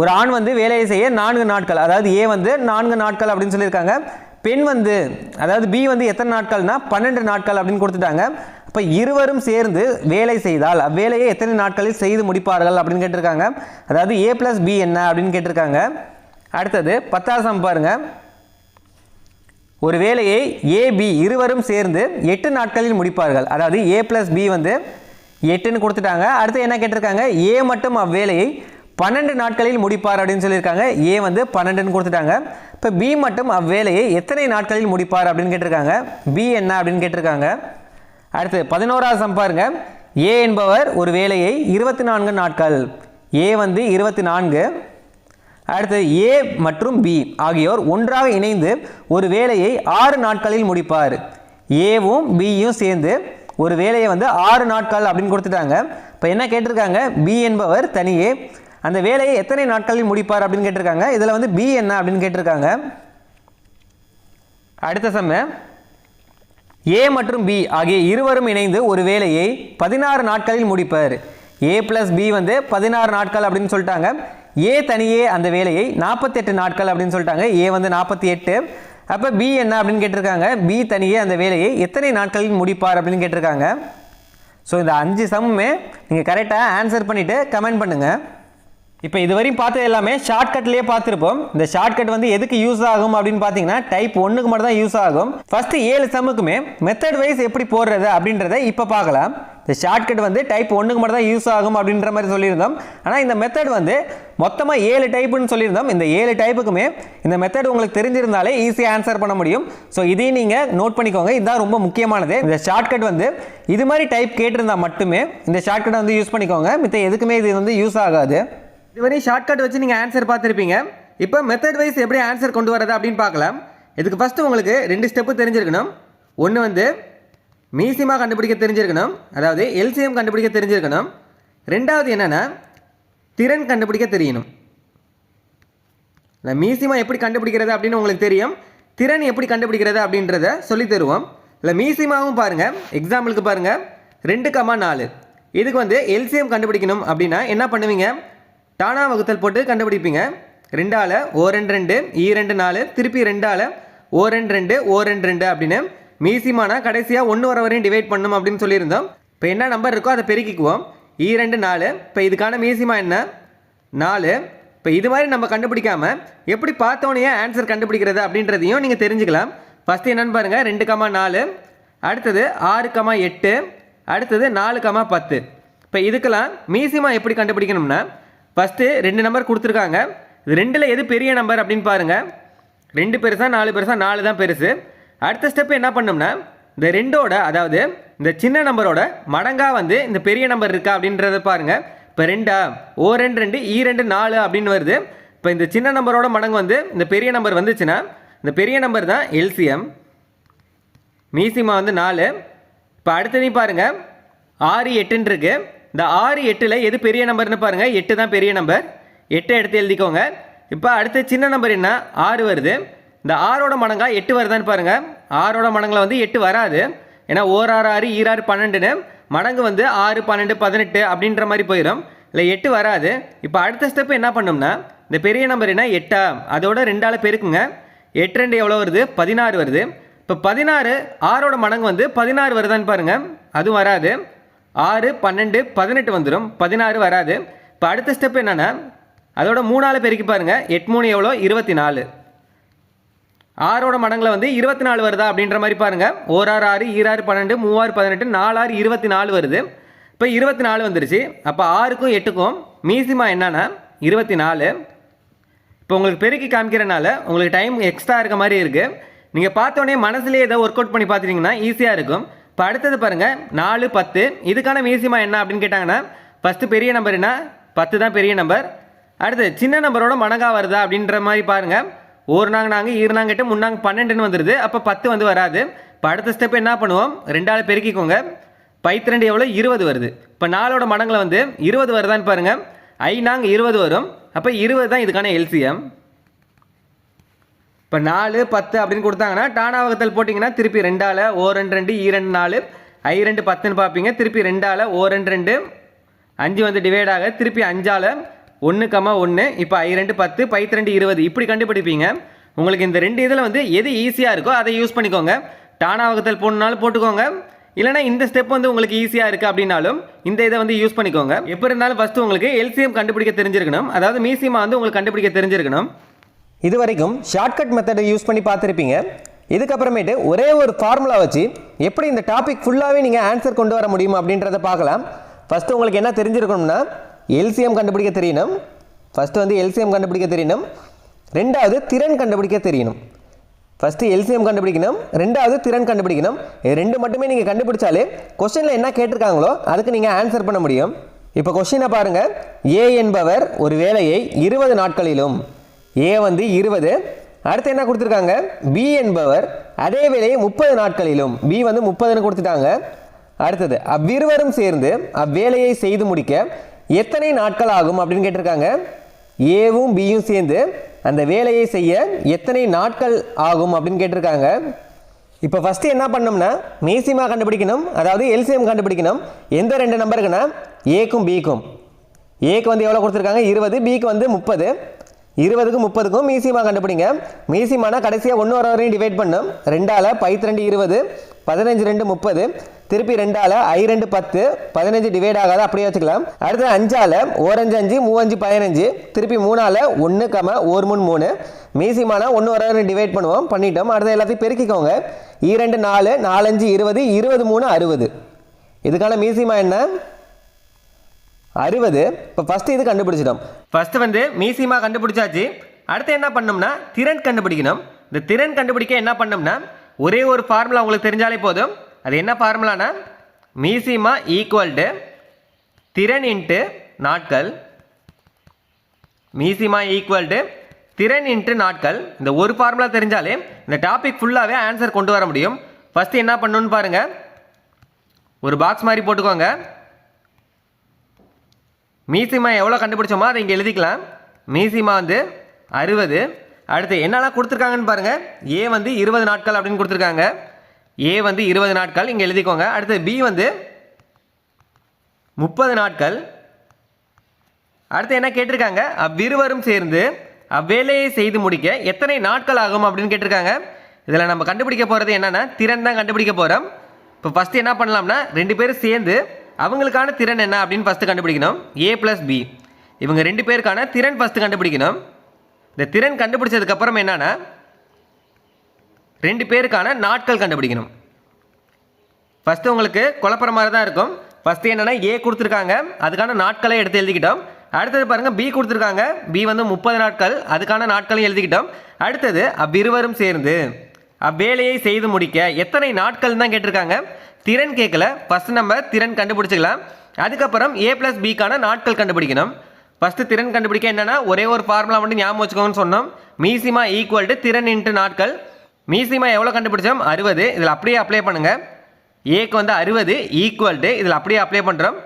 ஒரு ஆண் வந்து வேலையை செய்ய 4 நாட்கள், அதாவது ஏ வந்து 4 நாட்கள் அப்படின்னு சொல்லியிருக்காங்க. பெண் வந்து அதாவது பி வந்து எத்தனை நாட்கள்னா 12 நாட்கள் அப்படின்னு கொடுத்துட்டாங்க. அப்போ இருவரும் சேர்ந்து வேலை செய்தால் அவ்வேலையை எத்தனை நாட்களில் செய்து முடிப்பார்கள் அப்படின்னு கேட்டிருக்காங்க. அதாவது a + b என்ன அப்படின்னு கேட்டிருக்காங்க. அடுத்தது 10வது சம் பாருங்கள். ஒரு வேலையை AB இருவரும் சேர்ந்து 8 நாட்களில் முடிப்பார்கள். அதாவது a + b வந்து 8ன்னு கொடுத்துட்டாங்க. அடுத்து என்ன கேட்டிருக்காங்க? ஏ மட்டும் அவ்வேலையை 12 நாட்களில் முடிப்பார் அப்படின்னு சொல்லியிருக்காங்க. ஏ வந்து 12ன்னு கொடுத்துட்டாங்க. இப்போ பி மட்டும் அவ்வேலையை எத்தனை நாட்களில் முடிப்பார் அப்படின்னு கேட்டிருக்காங்க. பி என்ன அப்படின்னு கேட்டிருக்காங்க. அடுத்து 11வது சம் பாருங்க. ஏ என்பவர் ஒரு வேலையை 24 நாட்கள், ஏ வந்து 24. அடுத்து ஏ மற்றும் பி ஆகியோர் ஒன்றாக இணைந்து ஒரு வேலையை 6 நாட்களில் முடிப்பார். ஏவும் பியும் சேர்ந்து ஒரு வேலையை வந்து 6 நாட்கள் அப்படின்னு கொடுத்துட்டாங்க. இப்போ என்ன கேட்டிருக்காங்க? பி என்பவர் தனியே அந்த வேலையை எத்தனை நாட்களில் முடிப்பார் அப்படின்னு கேட்டிருக்காங்க. இதில் வந்து பி என்ன அப்படின்னு கேட்டிருக்காங்க. அடுத்த சம்ம ஏ மற்றும் பி ஆகிய இருவரும் இணைந்து ஒரு வேலையை 16 நாட்களில் முடிப்பார். ஏ + பி வந்து 16 நாட்கள் அப்படின்னு சொல்லிட்டாங்க. ஏ தனியே அந்த வேலையை 48 நாட்கள் அப்படின்னு சொல்லிட்டாங்க. ஏ வந்து 48. அப்போ பி என்ன அப்படின்னு கேட்டிருக்காங்க. பி தனியே அந்த வேலையை எத்தனை நாட்களில் முடிப்பார் அப்படின்னு கேட்டிருக்காங்க. ஸோ இந்த 5 சம்மே நீங்கள் கரெக்டாக ஆன்சர் பண்ணிவிட்டு கமெண்ட் பண்ணுங்கள். இப்போ இதுவரையும் பார்த்தது எல்லாமே ஷார்ட்கட்லேயே பார்த்துருப்போம். இந்த ஷார்ட்கட் வந்து எதுக்கு யூஸ் ஆகும் அப்படின்னு பார்த்தீங்கன்னா டைப் 1க்கு மட்டும் தான் யூஸ் ஆகும். ஃபஸ்ட்டு 7 சம்முக்குமே மெத்தட் வைஸ் எப்படி போடுறது அப்படின்றத இப்போ பார்க்கலாம். இந்த ஷார்ட்கட் வந்து டைப் 1க்கு மட்டும் தான் யூஸ் ஆகும் அப்படின்ற மாதிரி சொல்லியிருந்தோம். ஆனால் இந்த மெத்தட் வந்து மொத்தமாக 7 டைப்புன்னு சொல்லியிருந்தோம். இந்த 7 டைப்புக்குமே இந்த மெத்தட் உங்களுக்கு தெரிஞ்சிருந்தாலே ஈஸியாக ஆன்சர் பண்ண முடியும். ஸோ இதையும் நீங்கள் நோட் பண்ணிக்கோங்க. இதுதான் ரொம்ப முக்கியமானது. இந்த ஷார்ட்கட் வந்து இது மாதிரி டைப் கேட்டிருந்தால் மட்டுமே இந்த ஷார்ட்கட்டை வந்து யூஸ் பண்ணிக்கோங்க. மித்த எதுக்குமே இது வந்து யூஸ் ஆகாது. இதுவரை ஷார்ட்கட் வச்சு நீங்கள் ஆன்சர் பார்த்துருப்பீங்க. இப்போ மெத்தட் வைஸ் எப்படி ஆன்சர் கொண்டு வரது அப்படின்னு பார்க்கலாம். இதுக்கு ஃபஸ்ட்டு உங்களுக்கு 2 ஸ்டெப்பு தெரிஞ்சிருக்கணும். ஒன்று வந்து மீசிமா கண்டுபிடிக்க தெரிஞ்சிருக்கணும், அதாவது எல்சிஎம் கண்டுபிடிக்க தெரிஞ்சிருக்கணும். ரெண்டாவது என்னென்னா திறன் கண்டுபிடிக்க தெரியணும். இல்லை மீசிமா எப்படி கண்டுபிடிக்கிறது அப்படின்னு உங்களுக்கு தெரியும். திறன் எப்படி கண்டுபிடிக்கிறது அப்படின்றத சொல்லி தருவோம். இல்லை மீசிமாவும் பாருங்கள். எக்ஸாம்பிளுக்கு பாருங்கள். 2,4. இதுக்கு வந்து எல்சிஎம் கண்டுபிடிக்கணும் அப்படின்னா என்ன பண்ணுவீங்க? டானா வகுத்தல் போட்டு கண்டுபிடிப்பீங்க. 2ஆல் ஓ 2 2 ஈ 2 4 திருப்பி 2ஆல் ஓ 2 2 ஓ 2 2 அப்படின்னு மீசிமானா கடைசியாக 1 வர வரையும் டிவைட் பண்ணணும் அப்படின்னு சொல்லியிருந்தோம். இப்போ என்ன நம்பர் இருக்கோ அதை பெருக்கிக்குவோம். ஈ 2 4. இப்போ இதுக்கான மீசிமா என்ன? 4. இப்போ இது மாதிரி நம்ம கண்டுபிடிக்காமல் எப்படி பார்த்தோன்னே ஆன்சர் கண்டுபிடிக்கிறது அப்படின்றதையும் நீங்கள் தெரிஞ்சுக்கலாம். ஃபஸ்ட்டு என்னென்னு பாருங்கள். 2,4. அடுத்தது 6,8. அடுத்தது 4,10. இப்போ இதுக்கெல்லாம் மீசிமா எப்படி கண்டுபிடிக்கணும்னா ஃபஸ்ட்டு 2 நம்பர் கொடுத்துருக்காங்க. இது 2ல் எது பெரிய நம்பர் அப்படின்னு பாருங்கள். 2 பெருசா 4 பெருசா? 4 தான் பெருசு. அடுத்த ஸ்டெப் என்ன பண்ணோம்னா இந்த 2ஓட அதாவது இந்த சின்ன நம்பரோட மடங்காக வந்து இந்த பெரிய நம்பர் இருக்கா அப்படின்றத பாருங்கள். இப்போ 2 ஓ 2 2 ஈ 2 4 அப்படின்னு வருது. இப்போ இந்த சின்ன நம்பரோட மடங்கு வந்து இந்த பெரிய நம்பர் வந்துச்சுன்னா இந்த பெரிய நம்பர் தான் எல்சிஎம். மீசிமா வந்து 4. இப்போ அடுத்ததையும் பாருங்கள். 6 8 இருக்கு. இந்த 6 8ல் எது பெரிய நம்பர்னு பாருங்கள். 8 தான் பெரிய நம்பர். 8 எடுத்து எழுதிக்கோங்க. இப்போ அடுத்து சின்ன நம்பர் என்ன? 6 வருது. இந்த 6ஓட மடங்கா 8 வருதான்னு பாருங்கள். 6ஓட மடங்கில் வந்து 8 வராது. ஏன்னா ஓர் 6 6 ஈர் 6 12ன்னு மடங்கு வந்து 6 12 18 அப்படின்ற மாதிரி போயிடும். இல்லை 8 வராது. இப்போ அடுத்த ஸ்டெப் என்ன பண்ணோம்னா இந்த பெரிய நம்பர் என்ன? 8. அதோட 2ஆல் பெருக்குங்க. 8 2 எவ்வளோ வருது? 16 வருது. இப்போ 16 6ஓட மடங்கு வந்து 16 வருதான்னு பாருங்கள். அதுவும் வராது. 6 12 18 வந்துடும். 16 வராது. இப்போ அடுத்த ஸ்டெப் என்னென்னா அதோட 3ஆல் பெருக்கி பாருங்கள். 8 3 எவ்வளோ? 24. 6ஓட மடங்கில் வந்து 24 வருதா அப்படின்ற மாதிரி பாருங்கள். ஓர் 6 6 ஈர் 6 12 3 6 18 4 6 24 வருது. இப்போ 24 வந்துருச்சு. அப்போ 6க்கும் 8க்கும் மீசிமா என்னன்னா 24. இப்போ உங்களுக்கு பெருக்கி காமிக்கிறனால உங்களுக்கு டைம் எக்ஸ்ட்ரா இருக்க மாதிரி இருக்குது. நீங்கள் பார்த்தோன்னே மனசுலேயே ஏதோ ஒர்க் அவுட் பண்ணி பார்த்துட்டிங்கன்னா ஈஸியாக இருக்கும். இப்போ அடுத்தது பாருங்கள். 4 10. இதுக்கான மீசிமா என்ன அப்படின்னு கேட்டாங்கன்னா ஃபஸ்ட்டு பெரிய நம்பர் என்ன? 10 தான் பெரிய நம்பர். அடுத்து சின்ன நம்பரோட மடங்கா வருதா அப்படின்ற மாதிரி பாருங்கள். ஒரு நாங்க ஈர் நாங்க 8 3 12ன்னு வந்துடுது. அப்போ 10 வந்து வராது. இப்போ அடுத்த ஸ்டெப் என்ன பண்ணுவோம்? 2ஆல் பெருக்கிக்கோங்க. 2 எவ்வளோ? 20 வருது. இப்போ 4ஓட மடங்கில் வந்து 20 வருதான்னு பாருங்கள். 20 வரும். அப்போ 20 தான் இதுக்கான எல்சிஎம். இப்போ 4 10 அப்படின்னு கொடுத்தாங்கன்னா டானா வகுத்தல் போட்டிங்கன்னா திருப்பி 2ஆல் ஓ 2 2 ஈ 2 4 ஐ 2 10ன்னு பார்ப்பீங்க. திருப்பி 2ஆல் ஓ 2 2 5 வந்து டிவைட் ஆக திருப்பி 5ஆல் 1,1. இப்போ ஐ 2 10 2 20 இப்படி கண்டுபிடிப்பீங்க. உங்களுக்கு இந்த 2 இதில் வந்து எது ஈஸியாக இருக்கோ அதை யூஸ் பண்ணிக்கோங்க. டானா வகுத்தல் போடணுனாலும் போட்டுக்கோங்க. இல்லைனா இந்த ஸ்டெப் வந்து உங்களுக்கு ஈஸியாக இருக்குது அப்படின்னாலும் இந்த இதை வந்து யூஸ் பண்ணிக்கோங்க. எப்போ இருந்தாலும் ஃபஸ்ட்டு உங்களுக்கு எல்சிஎம் கண்டுபிடிக்க தெரிஞ்சிருக்கணும். அதாவது மீசிமா வந்து உங்களுக்கு கண்டுபிடிக்க தெரிஞ்சிருக்கணும். இது வரைக்கும் ஷார்ட்கட் மெத்தடை யூஸ் பண்ணி பார்த்துருப்பீங்க. இதுக்கப்புறமேட்டு ஒரே ஒரு ஃபார்முலா வச்சு எப்படி இந்த டாபிக் ஃபுல்லாகவே நீங்கள் ஆன்சர் கொண்டு வர முடியும் அப்படின்றத பார்க்கலாம். ஃபஸ்ட்டு உங்களுக்கு என்ன தெரிஞ்சிருக்கணும்னா எல்சிஎம் கண்டுபிடிக்க தெரியணும். ஃபஸ்ட்டு வந்து எல்சிஎம் கண்டுபிடிக்க தெரியணும். ரெண்டாவது திறன் கண்டுபிடிக்க தெரியணும். ஃபஸ்ட்டு எல்சிஎம் கண்டுபிடிக்கணும். ரெண்டாவது திறன் கண்டுபிடிக்கணும். இது 2 மட்டுமே நீங்கள் கண்டுபிடிச்சாலே கொஸ்டினில் என்ன கேட்டிருக்காங்களோ அதுக்கு நீங்கள் ஆன்சர் பண்ண முடியும். இப்போ கொஸ்டினை பாருங்கள். ஏ என்பவர் ஒரு வேலையை 20 நாட்களிலும், ஏ வந்து 20. அடுத்து என்ன கொடுத்துருக்காங்க? பி என்பவர் அதே வேலையை 30 நாட்களிலும், பி வந்து 30ன்னு கொடுத்துட்டாங்க. அடுத்தது அவ்விருவரும் சேர்ந்து அவ்வேலையை செய்து முடிக்க எத்தனை நாட்கள் ஆகும் அப்படின்னு கேட்டிருக்காங்க. ஏவும் பியும் சேர்ந்து அந்த வேலையை செய்ய எத்தனை நாட்கள் ஆகும் அப்படின்னு கேட்டிருக்காங்க. இப்போ ஃபஸ்ட்டு என்ன பண்ணோம்னா மீசிமா கண்டுபிடிக்கணும். அதாவது எல்சிஎம் கண்டுபிடிக்கணும். எந்த 2 நம்பருக்குன்னா ஏக்கும் பிக்கும். ஏக்கு வந்து எவ்வளோ கொடுத்துருக்காங்க? 20. பிக்கு வந்து 30. 20க்கும் 30க்கும் மீசிமா கண்டுபிடிங்க. மீசிமானா கடைசியாக 1 வர வரையும் டிவைட் பண்ணும். 2ஆல் 2 20 15 2 30 திருப்பி 2ஆல் ஐ 2 10 15 டிவைட் ஆகாத அப்படியே வச்சுக்கலாம். அடுத்து 5ஆல் 1 5 5 3 5 15 திருப்பி 3ஆல் 1 1 3 3 மீசிமானா 1 வர வரையும் டிவைட் பண்ணுவோம். பண்ணிட்டோம். அடுத்து எல்லாத்தையும் பெருக்கிக்கோங்க. 2 4 4 5 20 23 60. இதுக்கான மீசிமா என்ன? 60. இப்போ ஃபஸ்ட்டு இது கண்டுபிடிச்சிட்டோம். ஃபஸ்ட்டு வந்து மீசிமா கண்டுபிடிச்சாச்சு. அடுத்து என்ன பண்ணோம்னா திறன் கண்டுபிடிக்கணும். இந்த திறன் கண்டுபிடிக்க என்ன பண்ணோம்னா ஒரே ஒரு ஃபார்முலா உங்களுக்கு தெரிஞ்சாலே போதும். அது என்ன ஃபார்முலானா மீசிமா ஈக்குவல் டு திறன் இன்ட்டு நாட்கள். மீசிமா ஈக்குவல் டு திறன் இன்ட்டு நாட்கள். இந்த ஒரு ஃபார்முலா தெரிஞ்சாலே இந்த டாபிக் ஃபுல்லாகவே ஆன்சர் கொண்டு வர முடியும். ஃபஸ்ட்டு என்ன பண்ணணும்னு பாருங்கள். ஒரு பாக்ஸ் மாதிரி போட்டுக்கோங்க. மீசிமா எவ்வளோ கண்டுபிடிச்சோமோ அதை இங்கே எழுதிக்கலாம். மீசிமா வந்து 60. அடுத்து என்னெல்லாம் கொடுத்துருக்காங்கன்னு பாருங்கள். ஏ வந்து 20 நாட்கள் அப்படின்னு கொடுத்துருக்காங்க. ஏ வந்து 20 நாட்கள் இங்கே எழுதிக்கோங்க. அடுத்து பி வந்து 30 நாட்கள். அடுத்து என்ன கேட்டிருக்காங்க, அவ்விருவரும் சேர்ந்து அவ்வேலையை செய்து முடிக்க எத்தனை நாட்கள் ஆகும் அப்படின்னு கேட்டிருக்காங்க. இதில் நம்ம கண்டுபிடிக்க போகிறது என்னென்னா திறன் தான் கண்டுபிடிக்க போகிறோம். இப்போ ஃபஸ்ட்டு என்ன பண்ணலாம்னா 2 பேரும் சேர்ந்து அவங்களுக்கான திறன் என்ன அப்படின்னு ஃபஸ்ட்டு கண்டுபிடிக்கணும். A + B இவங்க 2 பேருக்கான திறன் ஃபஸ்ட்டு கண்டுபிடிக்கணும். இந்த திறன் கண்டுபிடிச்சதுக்கப்புறம் என்னென்னா 2 பேருக்கான நாட்கள் கண்டுபிடிக்கணும். ஃபஸ்ட்டு உங்களுக்கு குழப்பற மாதிரி தான் இருக்கும். ஃபஸ்ட்டு என்னென்னா A கொடுத்துருக்காங்க, அதுக்கான நாட்களை எடுத்து எழுதிக்கிட்டோம். அடுத்தது பாருங்கள் B கொடுத்துருக்காங்க, B வந்து 30 நாட்கள், அதுக்கான நாட்களையும் எழுதிக்கிட்டோம். அடுத்தது அவ்விருவரும் சேர்ந்து அவ்வேலையை செய்து முடிக்க எத்தனை நாட்கள் தான் கேட்டிருக்காங்க. திறன் கேட்கல. ஃபஸ்ட்டு நம்ம திறன் கண்டுபிடிச்சிக்கலாம். அதுக்கப்புறம் A + Bக்கான நாட்கள் கண்டுபிடிக்கணும். ஃபஸ்ட்டு திறன் கண்டுபிடிக்க என்னென்னா ஒரே ஒரு ஃபார்முலா மட்டும் ஞாபகம் வச்சுக்கோங்கன்னு சொன்னோம். மீசிமா ஈக்குவல் டு திறன் இன்ட்டு நாட்கள். மீசிமா எவ்வளோ கண்டுபிடிச்சோம், 60. இதில் அப்படியே அப்ளை பண்ணுங்கள். ஏக்கு வந்து 60 ஈக்குவல் டு இதில் அப்படியே அப்ளை பண்ணுறோம்.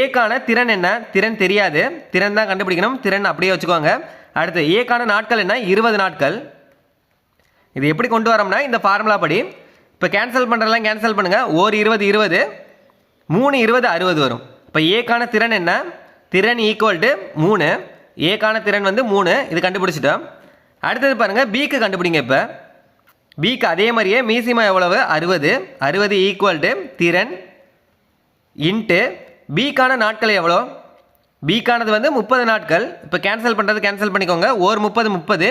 ஏக்கான திறன் என்ன, திறன் தெரியாது, திறன் தான் கண்டுபிடிக்கணும். திறன் அப்படியே வச்சுக்கோங்க. அடுத்து ஏக்கான நாட்கள் என்ன, 20 நாட்கள். இது எப்படி கொண்டு வரோம்னா இந்த ஃபார்முலா படி இப்போ கேன்சல் பண்ணுறதெல்லாம் கேன்சல் பண்ணுங்கள். 1 20 20, 3 20 60 வரும். இப்போ ஏக்கான திறன் என்ன, திறன் ஈக்குவல் டு 3. ஏக்கான திறன் வந்து 3, இது கண்டுபிடிச்சிட்டோம். அடுத்தது பாருங்கள் பிக்கு கண்டுபிடிங்க. இப்போ பிக்கு அதே மாதிரியே மீசிமா எவ்வளவு, 60. 60 ஈக்குவல் டு திறன் இன்ட்டு பிக்கான நாட்கள் எவ்வளோ, பிக்கானது வந்து 30 நாட்கள். இப்போ கேன்சல் பண்ணுறது கேன்சல் பண்ணிக்கோங்க. 1 30 30,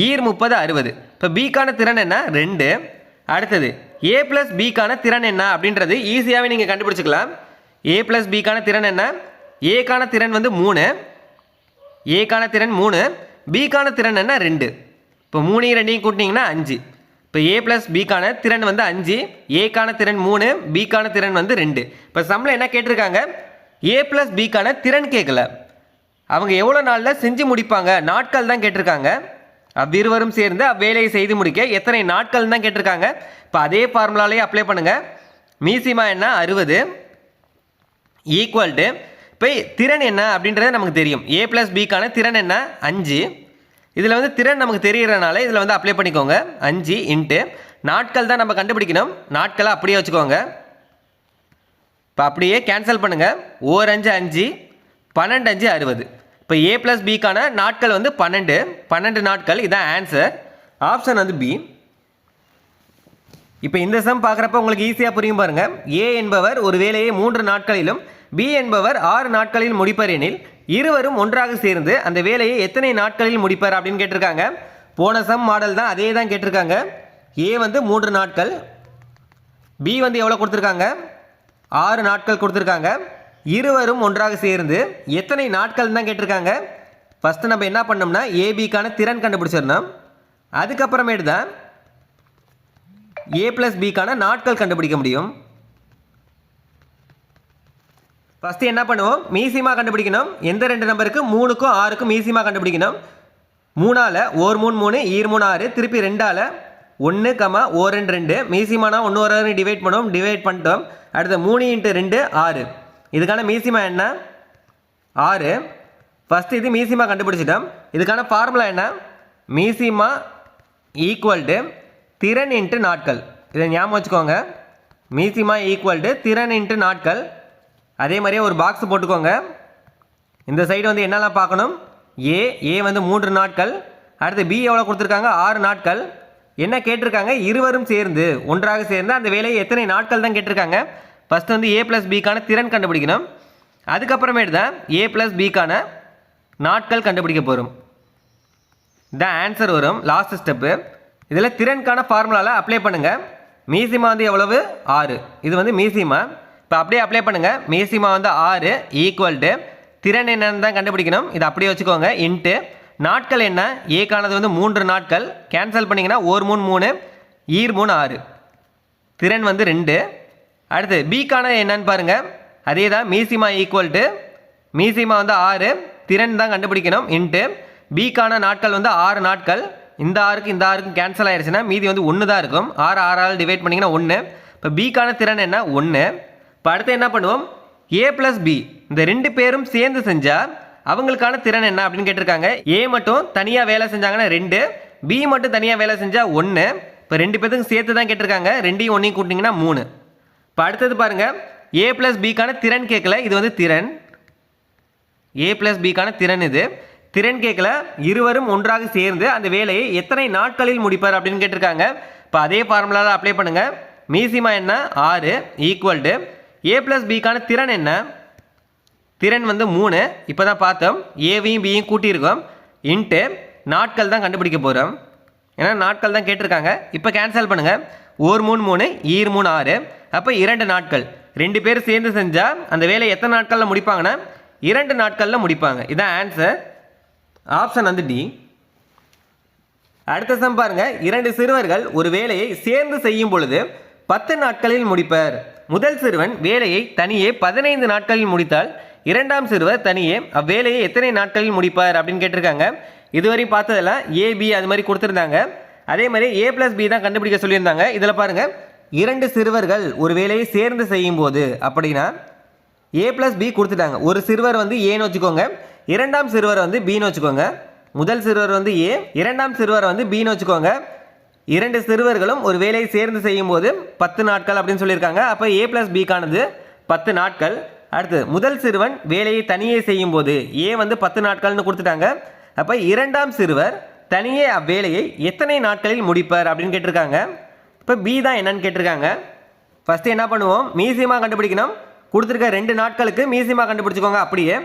ஈர் 30 60. இப்போ பிக்கான திறன் என்ன, 2. அடுத்தது A + Bக்கான திறன் என்ன அப்படின்றது ஈஸியாகவே நீங்கள் கண்டுபிடிச்சிக்கலாம். A + Bக்கான திறன் என்ன, ஏக்கான திறன் வந்து 3, ஏக்கான திறன் 3, பிக்கான திறன் என்ன 2. இப்போ 3 2 கூட்டினீங்கன்னா 5. இப்போ A + Bக்கான திறன் வந்து 5, ஏக்கான திறன் 3, பிக்கான திறன் வந்து 2. இப்போ சம்மில் என்ன கேட்டிருக்காங்க, A + Bக்கான திறன் கேட்கல, அவங்க எவ்வளோ நாளில் செஞ்சு முடிப்பாங்க, நாட்கள் தான் கேட்டிருக்காங்க. அவ்விருவரும் சேர்ந்து அவ்வேலையை செய்து முடிக்க எத்தனை நாட்கள் தான் கேட்டிருக்காங்க. இப்போ அதே ஃபார்முலாலேயே அப்ளை பண்ணுங்கள். மீசிமா என்ன 60 ஈக்குவல் டு இப்போ திறன் என்ன அப்படின்றது நமக்கு தெரியும். A + Bக்கான திறன் என்ன 5. இதில் வந்து திறன் நமக்கு தெரிகிறனால இதில் வந்து அப்ளை பண்ணிக்கோங்க. 5 இன்ட்டு நாட்கள் தான் நம்ம கண்டுபிடிக்கணும். நாட்களை அப்படியே வச்சுக்கோங்க. இப்போ அப்படியே கேன்சல் பண்ணுங்கள். 1 5 5, 12 5 60. இப்போ A + Bக்கான நாட்கள் வந்து 12 நாட்கள். இதான் ஆன்சர். ஆப்ஷன் வந்து B. இப்போ இந்த சம் பார்க்குறப்ப உங்களுக்கு ஈஸியாக புரியும் பாருங்கள். A என்பவர் ஒரு வேலையை 3 நாட்களிலும் B என்பவர் 6 நாட்களில் முடிப்பர் எனில் இருவரும் ஒன்றாக சேர்ந்து அந்த வேலையை எத்தனை நாட்களில் முடிப்பார் அப்படின்னு கேட்டிருக்காங்க. போன சம் மாடல் தான், அதே தான் கேட்டிருக்காங்க. A வந்து 3 நாட்கள், B வந்து எவ்வளோ கொடுத்துருக்காங்க, 6 நாட்கள் கொடுத்துருக்காங்க. இருவரும் ஒன்றாக சேர்ந்து எத்தனை நாட்கள் தான் கேட்டிருக்காங்க. ஃபஸ்ட்டு நம்ம என்ன பண்ணோம்னா ஏபிக்கான திறன் கண்டுபிடிச்சிடணும். அதுக்கப்புறமேட்டு தான் A + Bக்கான நாட்கள் கண்டுபிடிக்க முடியும். ஃபஸ்ட்டு என்ன பண்ணுவோம், மீசிமா கண்டுபிடிக்கணும். எந்த 2 நம்பருக்கு, 3க்கும் 6க்கும் மீசிமா கண்டுபிடிக்கணும். 3ஆல் 1 3 3, ஈர் 3 6, திருப்பி 2ஆல் 1, 1 2 2, மீசிமானா 1 1 டிவைட் பண்ணுவோம், டிவைட் பண்ணிட்டோம். அடுத்து 3 × 2 6. இதுக்கான மீசிமா என்ன 6. ஃபஸ்ட்டு இது மீசிமா கண்டுபிடிச்சிட்டோம். இதுக்கான ஃபார்முலா என்ன, மீசிமா ஈக்குவல் டு திறன் இன்ட்டு நாட்கள். இதை ஞாபகம் வச்சுக்கோங்க. மீசிமா ஈக்குவல் டு திறன் இன்ட்டு நாட்கள். அதே மாதிரியே ஒரு பாக்ஸ் போட்டுக்கோங்க. இந்த சைடு வந்து என்னெல்லாம் பார்க்கணும், ஏ வந்து 3 நாட்கள். அடுத்து B எவ்வளோ கொடுத்துருக்காங்க, 6 நாட்கள். என்ன கேட்டிருக்காங்க, இருவரும் சேர்ந்து ஒன்றாக சேர்ந்து அந்த வேலையை எத்தனை நாட்கள் தான் கேட்டிருக்காங்க. ஃபஸ்ட்டு வந்து A + Bக்கான திறன் கண்டுபிடிக்கணும். அதுக்கப்புறமேட்டு தான் A + Bக்கான நாட்கள் கண்டுபிடிக்க போகிறோம். இதான் ஆன்சர் வரும் லாஸ்ட் ஸ்டெப்பு. இதில் திறனுக்கான ஃபார்முலாவில் அப்ளை பண்ணுங்கள். மீசிமா வந்து எவ்வளவு, 6. இது வந்து மீசிமா. இப்போ அப்படியே அப்ளை பண்ணுங்கள். மீசிமா வந்து 6 ஈக்குவல் டு திறன் என்னன்னு தான் கண்டுபிடிக்கணும். இது அப்படியே வச்சுக்கோங்க. இன்ட்டு நாட்கள் என்ன, ஏக்கானது வந்து 3 நாட்கள். கேன்சல் பண்ணிங்கன்னா 1 3 3, ஈர் 3 6. திறன் வந்து 2. அடுத்து பிக்கான என்னன்னு பாருங்கள். அதே தான் மீசிமா ஈக்குவல் டு மீசிமா வந்து 6, திறன் தான் கண்டுபிடிக்கணும். இன்ட்டு பிக்கான நாட்கள் வந்து 6 நாட்கள். இந்த 6க்கு இந்த 6க்கும் கேன்சல் ஆயிடுச்சுன்னா மீதி வந்து 1 தான் இருக்கும். 6 6ஆல் டிவைட் பண்ணிங்கன்னா 1. இப்போ பிக்கான திறன் என்ன 1. இப்போ அடுத்து என்ன பண்ணுவோம், A + B இந்த 2 பேரும் சேர்ந்து செஞ்சால் அவங்களுக்கான திறன் என்ன அப்படின்னு கேட்டிருக்காங்க. A மட்டும் தனியாக வேலை செஞ்சாங்கன்னா 2, B மட்டும் தனியாக வேலை செஞ்சால் 1. இப்போ 2 பேருக்கும் சேர்த்து தான் கேட்டிருக்காங்க. 2யும் 1யும் கூட்டிங்கன்னா 3. இப்போ அடுத்தது பாருங்கள், ஏ ப்ளஸ் பிக்கான திறன் கேட்கல, இது வந்து திறன். ஏ ப்ளஸ் பிக்கான திறன் இது. திறன் கேட்கல, இருவரும் ஒன்றாக சேர்ந்து அந்த வேலையை எத்தனை நாட்களில் முடிப்பார் அப்படின்னு கேட்டிருக்காங்க. இப்போ அதே ஃபார்முலாவில் அப்ளை பண்ணுங்கள். மீசிமா என்ன 6 ஈக்குவல் டு ஏ ப்ளஸ் பிக்கான திறன் என்ன, திறன் வந்து 3. இப்போ தான் பார்த்தோம், ஏவையும் பியும் கூட்டியிருக்கோம். இன்ட்டு நாட்கள் தான் கண்டுபிடிக்க போகிறோம், ஏன்னா நாட்கள் தான் கேட்டிருக்காங்க. இப்போ கேன்சல் பண்ணுங்கள். 1 3 3 ஈர் 3 6. அப்போ 2 நாட்கள். 2 பேர் சேர்ந்து செஞ்சால் அந்த வேலையை எத்தனை நாட்களில் முடிப்பாங்கன்னா 2 நாட்களில் முடிப்பாங்க. இதான் ஆன்சர். ஆப்ஷன் வந்து டி. அடுத்த சம் பாருங்க. 2 சிறுவர்கள் ஒரு வேலையை சேர்ந்து செய்யும் பொழுது 10 நாட்களில் முடிப்பர். முதல் சிறுவன் வேலையை தனியே 15 நாட்களில் முடித்தால் இரண்டாம் சிறுவர் தனியே அவ்வேலையை எத்தனை நாட்களில் முடிப்பார் அப்படின்னு கேட்டிருக்காங்க. இதுவரை பார்த்ததெல்லாம் ஏபி அது மாதிரி கொடுத்துருந்தாங்க. அதே மாதிரி ஏ ப்ளஸ் பி தான் கண்டுபிடிக்க சொல்லியிருந்தாங்க. இதில் பாருங்கள், 2 சிறுவர்கள் ஒரு வேலையை சேர்ந்து செய்யும் போது அப்படின்னா ஏ ப்ளஸ் பி கொடுத்துட்டாங்க. ஒரு சிறுவர் வந்து ஏன்னு வச்சுக்கோங்க, இரண்டாம் சிறுவர் வந்து பின்னு வச்சுக்கோங்க. முதல் சிறுவர் வந்து ஏ, இரண்டாம் சிறுவர் வந்து பின்னு வச்சுக்கோங்க. 2 சிறுவர்களும் ஒரு வேலையை சேர்ந்து செய்யும் போது 10 நாட்கள் அப்படின்னு சொல்லியிருக்காங்க. அப்போ ஏ ப்ளஸ் பிக்கானது 10 நாட்கள். அடுத்து முதல் சிறுவன் வேலையை தனியே செய்யும் போது ஏ வந்து 10 நாட்கள்னு கொடுத்துட்டாங்க. அப்போ இரண்டாம் சிறுவர் தனியே அவ்வேலையை எத்தனை நாட்களில் முடிப்பார் அப்படின்னு கேட்டிருக்காங்க. இப்போ பி தான் என்னன்னு கேட்டிருக்காங்க. ஃபஸ்ட்டு என்ன பண்ணுவோம், மீசிமா கண்டுபிடிக்கணும். கொடுத்துருக்க 2 நாட்களுக்கு மீசிமா கண்டுபிடிச்சிக்கோங்க. அப்படியே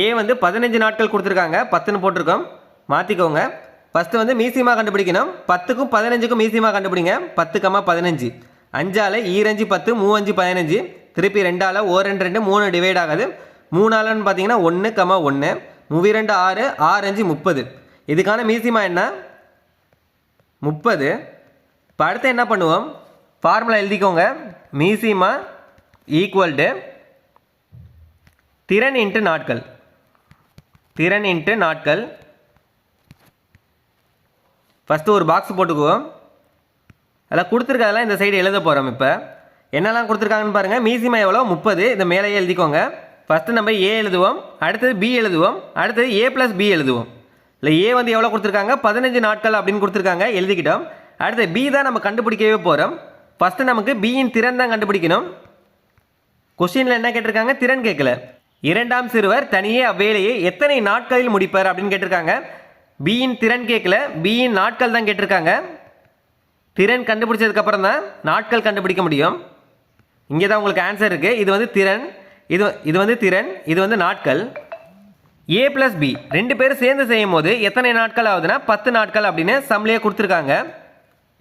ஏ வந்து 15 நாட்கள் கொடுத்துருக்காங்க, 10ன்னு போட்டிருக்கோம், மாற்றிக்கோங்க. ஃபஸ்ட்டு வந்து மீசிமா கண்டுபிடிக்கணும். 10க்கும் 15க்கும் மீசிமா கண்டுபிடிங்க. 10, 15 5ஆல் ஈரஞ்சு 10 3 15. திருப்பி 2ஆல் 1 2 2 3 டிவைட் ஆகாது. 3ஆலன்னு பார்த்தீங்கன்னா 1, 1 32 6 6 5 30. இதுக்கான மீசிமா என்ன 30. இப்போ அடுத்து என்ன பண்ணுவோம், ஃபார்முலா எழுதிக்கோங்க. மீசிமா ஈக்குவல் டு திறன் இன்ட்டு நாட்கள். திறன் இன்ட்டு நாட்கள். ஃபஸ்ட்டு ஒரு பாக்ஸ் போட்டுக்குவோம். அதில் கொடுத்துருக்கதெல்லாம் இந்த சைடு எழுத போகிறோம். இப்போ என்னெல்லாம் கொடுத்துருக்காங்கன்னு பாருங்கள். மீசிமா எவ்வளோ 30. இந்த மேலேயே எழுதிக்கோங்க. ஃபஸ்ட்டு நம்ம ஏ எழுதுவோம், அடுத்தது பி எழுதுவோம், அடுத்தது ஏ ப்ளஸ் பி எழுதுவோம். இல்லை ஏ வந்து எவ்வளோ கொடுத்துருக்காங்க 15 நாட்கள் அப்படின்னு கொடுத்துருக்காங்க, எழுதிக்கிட்டோம். அடுத்து பி தான் நம்ம கண்டுபிடிக்கவே போகிறோம். ஃபஸ்ட்டு நமக்கு பியின் திறன் தான் கண்டுபிடிக்கணும். கொஸ்டினில் என்ன கேட்டிருக்காங்க, திறன் கேட்கல. இரண்டாம் சிறுவர் தனியே அவ்வேலையை எத்தனை நாட்களில் முடிப்பார் அப்படின்னு கேட்டிருக்காங்க. பியின் திறன் கேட்கல, பியின் நாட்கள் தான் கேட்டிருக்காங்க. திறன் கண்டுபிடிச்சதுக்கப்புறம் தான் நாட்கள் கண்டுபிடிக்க முடியும். இங்கே தான் உங்களுக்கு ஆன்சர் இருக்குது. இது வந்து திறன், இது வந்து திறன், இது வந்து நாட்கள். ஏ ப்ளஸ் பி 2 பேரும் சேர்ந்து செய்யும் போது எத்தனை நாட்கள் ஆகுதுன்னா 10 நாட்கள் அப்படின்னு சம்லேயே கொடுத்துருக்காங்க.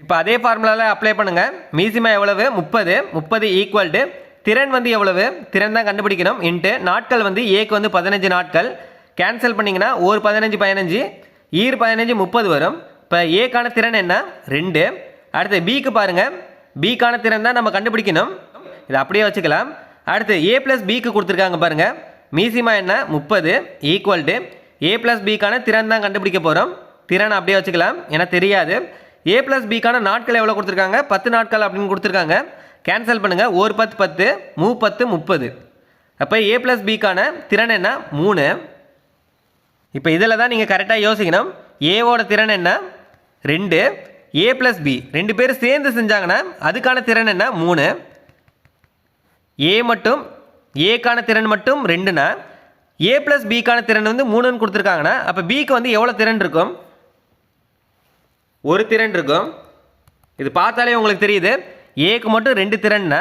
இப்போ அதே ஃபார்முலாவில் அப்ளை பண்ணுங்கள். மீசிமா எவ்வளவு 30. 30 ஈக்குவல் டு திறன் வந்து எவ்வளவு, திறன் தான் கண்டுபிடிக்கணும், இன்ட்டு நாட்கள் வந்து ஏக்கு வந்து 15 நாட்கள். கேன்சல் பண்ணிங்கன்னா ஒரு 15 15 ஈர் 15 30 வரும். இப்போ ஏக்கான திறன் என்ன 2. அடுத்து பிக்கு பாருங்கள், பிக்கான திறன் தான் நம்ம கண்டுபிடிக்கணும். இதை அப்படியே வச்சுக்கலாம். அடுத்து ஏ ப்ளஸ் பிக்கு கொடுத்துருக்காங்க பாருங்கள். மீசிமா என்ன 30 ஈக்குவல் டு ஏ ப்ளஸ் பிக்கான திறன் தான் கண்டுபிடிக்க போகிறோம். திறன் அப்படியே வச்சுக்கலாம், ஏன்னா தெரியாது. ஏ ப்ளஸ் பிக்கான நாட்கள் எவ்வளோ கொடுத்துருக்காங்க 10 நாட்கள் அப்படின்னு கொடுத்துருக்காங்க. கேன்சல் பண்ணுங்கள். ஒரு 10 10 10 30. அப்போ ஏ ப்ளஸ் பிக்கான திறன் என்ன 3. இப்போ இதில் தான் நீங்கள் கரெக்டாக யோசிக்கணும். ஏவோட திறன் என்ன 2, ஏ ப்ளஸ் பி 2 பேரும் சேர்ந்து செஞ்சாங்கன்னா அதுக்கான திறன் என்ன 3. ஏ மட்டும் ஏக்கான திறன் மட்டும் 2னா ஏ ப்ளஸ் பிக்கான திறன் வந்து 3ன்னு கொடுத்துருக்காங்கன்னா அப்போ பிக்கு வந்து எவ்வளோ திறன் இருக்கும், ஒரு திறன் இருக்கும். இது பார்த்தாலே உங்களுக்கு தெரியுது. ஏக்கு மட்டும் 2 திறன்னா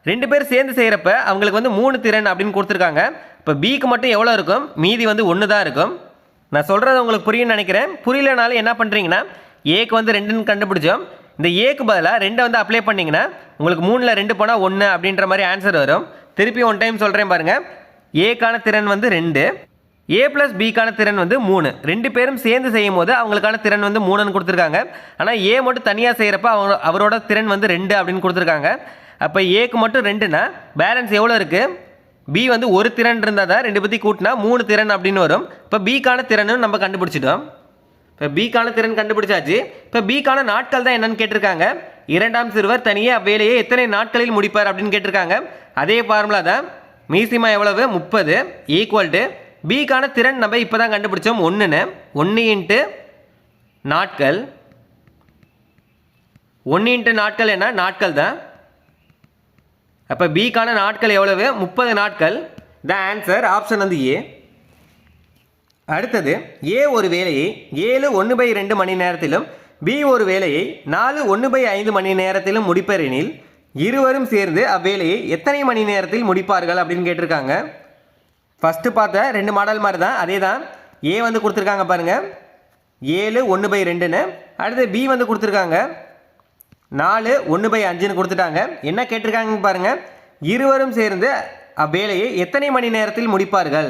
2 பேர் சேர்ந்து செய்கிறப்ப அவங்களுக்கு வந்து 3 திறன் அப்படின்னு கொடுத்துருக்காங்க. இப்போ பிக்கு மட்டும் எவ்வளோ இருக்கும், மீதி வந்து 1 தான் இருக்கும். நான் சொல்கிறது உங்களுக்கு புரியும்னு நினைக்கிறேன். புரியலனாலும் என்ன பண்ணுறீங்கன்னா ஏக்கு வந்து 2ன்னு கண்டுபிடிச்சோம். இந்த ஏக்கு பதிலாக 2 வந்து அப்ளை பண்ணிங்கன்னா உங்களுக்கு 3ல் 2 போனால் 1 அப்படின்ற மாதிரி ஆன்சர் வரும். திருப்பி ஒன் டைம் சொல்கிறேன் பாருங்கள். ஏக்கான திறன் வந்து 2, ஏ ப்ளஸ் பிக்கான திறன் வந்து 3. 2 பேரும் சேர்ந்து செய்யும் போது அவங்களுக்கான திறன் வந்து 3ன்னு கொடுத்துருக்காங்க. ஆனால் ஏ மட்டும் தனியாக செய்கிறப்ப அவரோட திறன் வந்து 2 அப்படின்னு கொடுத்துருக்காங்க. அப்போ ஏக்கு மட்டும் 2னா பேலன்ஸ் எவ்வளோ இருக்குது, பி வந்து ஒரு திறன் இருந்தால் தான் 2 பற்றி கூட்டினா 3 திறன் அப்படின்னு வரும். இப்போ பிக்கான திறனும் நம்ம கண்டுபிடிச்சிட்டோம். இப்போ பிக்கான திறன் கண்டுபிடிச்சாச்சு. இப்போ பிக்கான நாட்கள் தான் என்னன்னு கேட்டிருக்காங்க. இரண்டாம் சிறுவர் தனியே அவ்வேலையை எத்தனை நாட்களில் முடிப்பார் அப்படின்னு கேட்டிருக்காங்க. அதே ஃபார்முலா தான். மீசிமா எவ்வளவு 30 ஈக்குவல் டு பிக்கான திறன் நம்ம இப்போ தான் கண்டுபிடிச்சோம் 1ன்னு. 1 இன்ட்டு நாட்கள். 1 இன்ட்டு நாட்கள் என்ன நாட்கள் தான். அப்போ பிக்கான நாட்கள் எவ்வளவு? 30 நாட்கள். த ஆன்சர் ஆப்ஷன் வந்து ஏ. அடுத்தது ஏ ஒரு வேலையை 7 1/2 மணி நேரத்திலும் பி ஒரு வேலையை 4 1/5 மணி நேரத்திலும் முடிப்பரெனில் இருவரும் சேர்ந்து அவ்வேலையை எத்தனை மணி நேரத்தில் முடிப்பார்கள் அப்படின்னு கேட்டிருக்காங்க. ஃபஸ்ட்டு பார்த்த 2 மாடல் மாதிரி தான், அதே தான். ஏ வந்து கொடுத்துருக்காங்க பாருங்கள் 7 1/2ன்னு. அடுத்து பி வந்து கொடுத்துருக்காங்க 4 1/5ன்னு கொடுத்துட்டாங்க. என்ன கேட்டிருக்காங்கன்னு பாருங்கள், இருவரும் சேர்ந்து அவ்வேலையை எத்தனை மணி நேரத்தில் முடிப்பார்கள்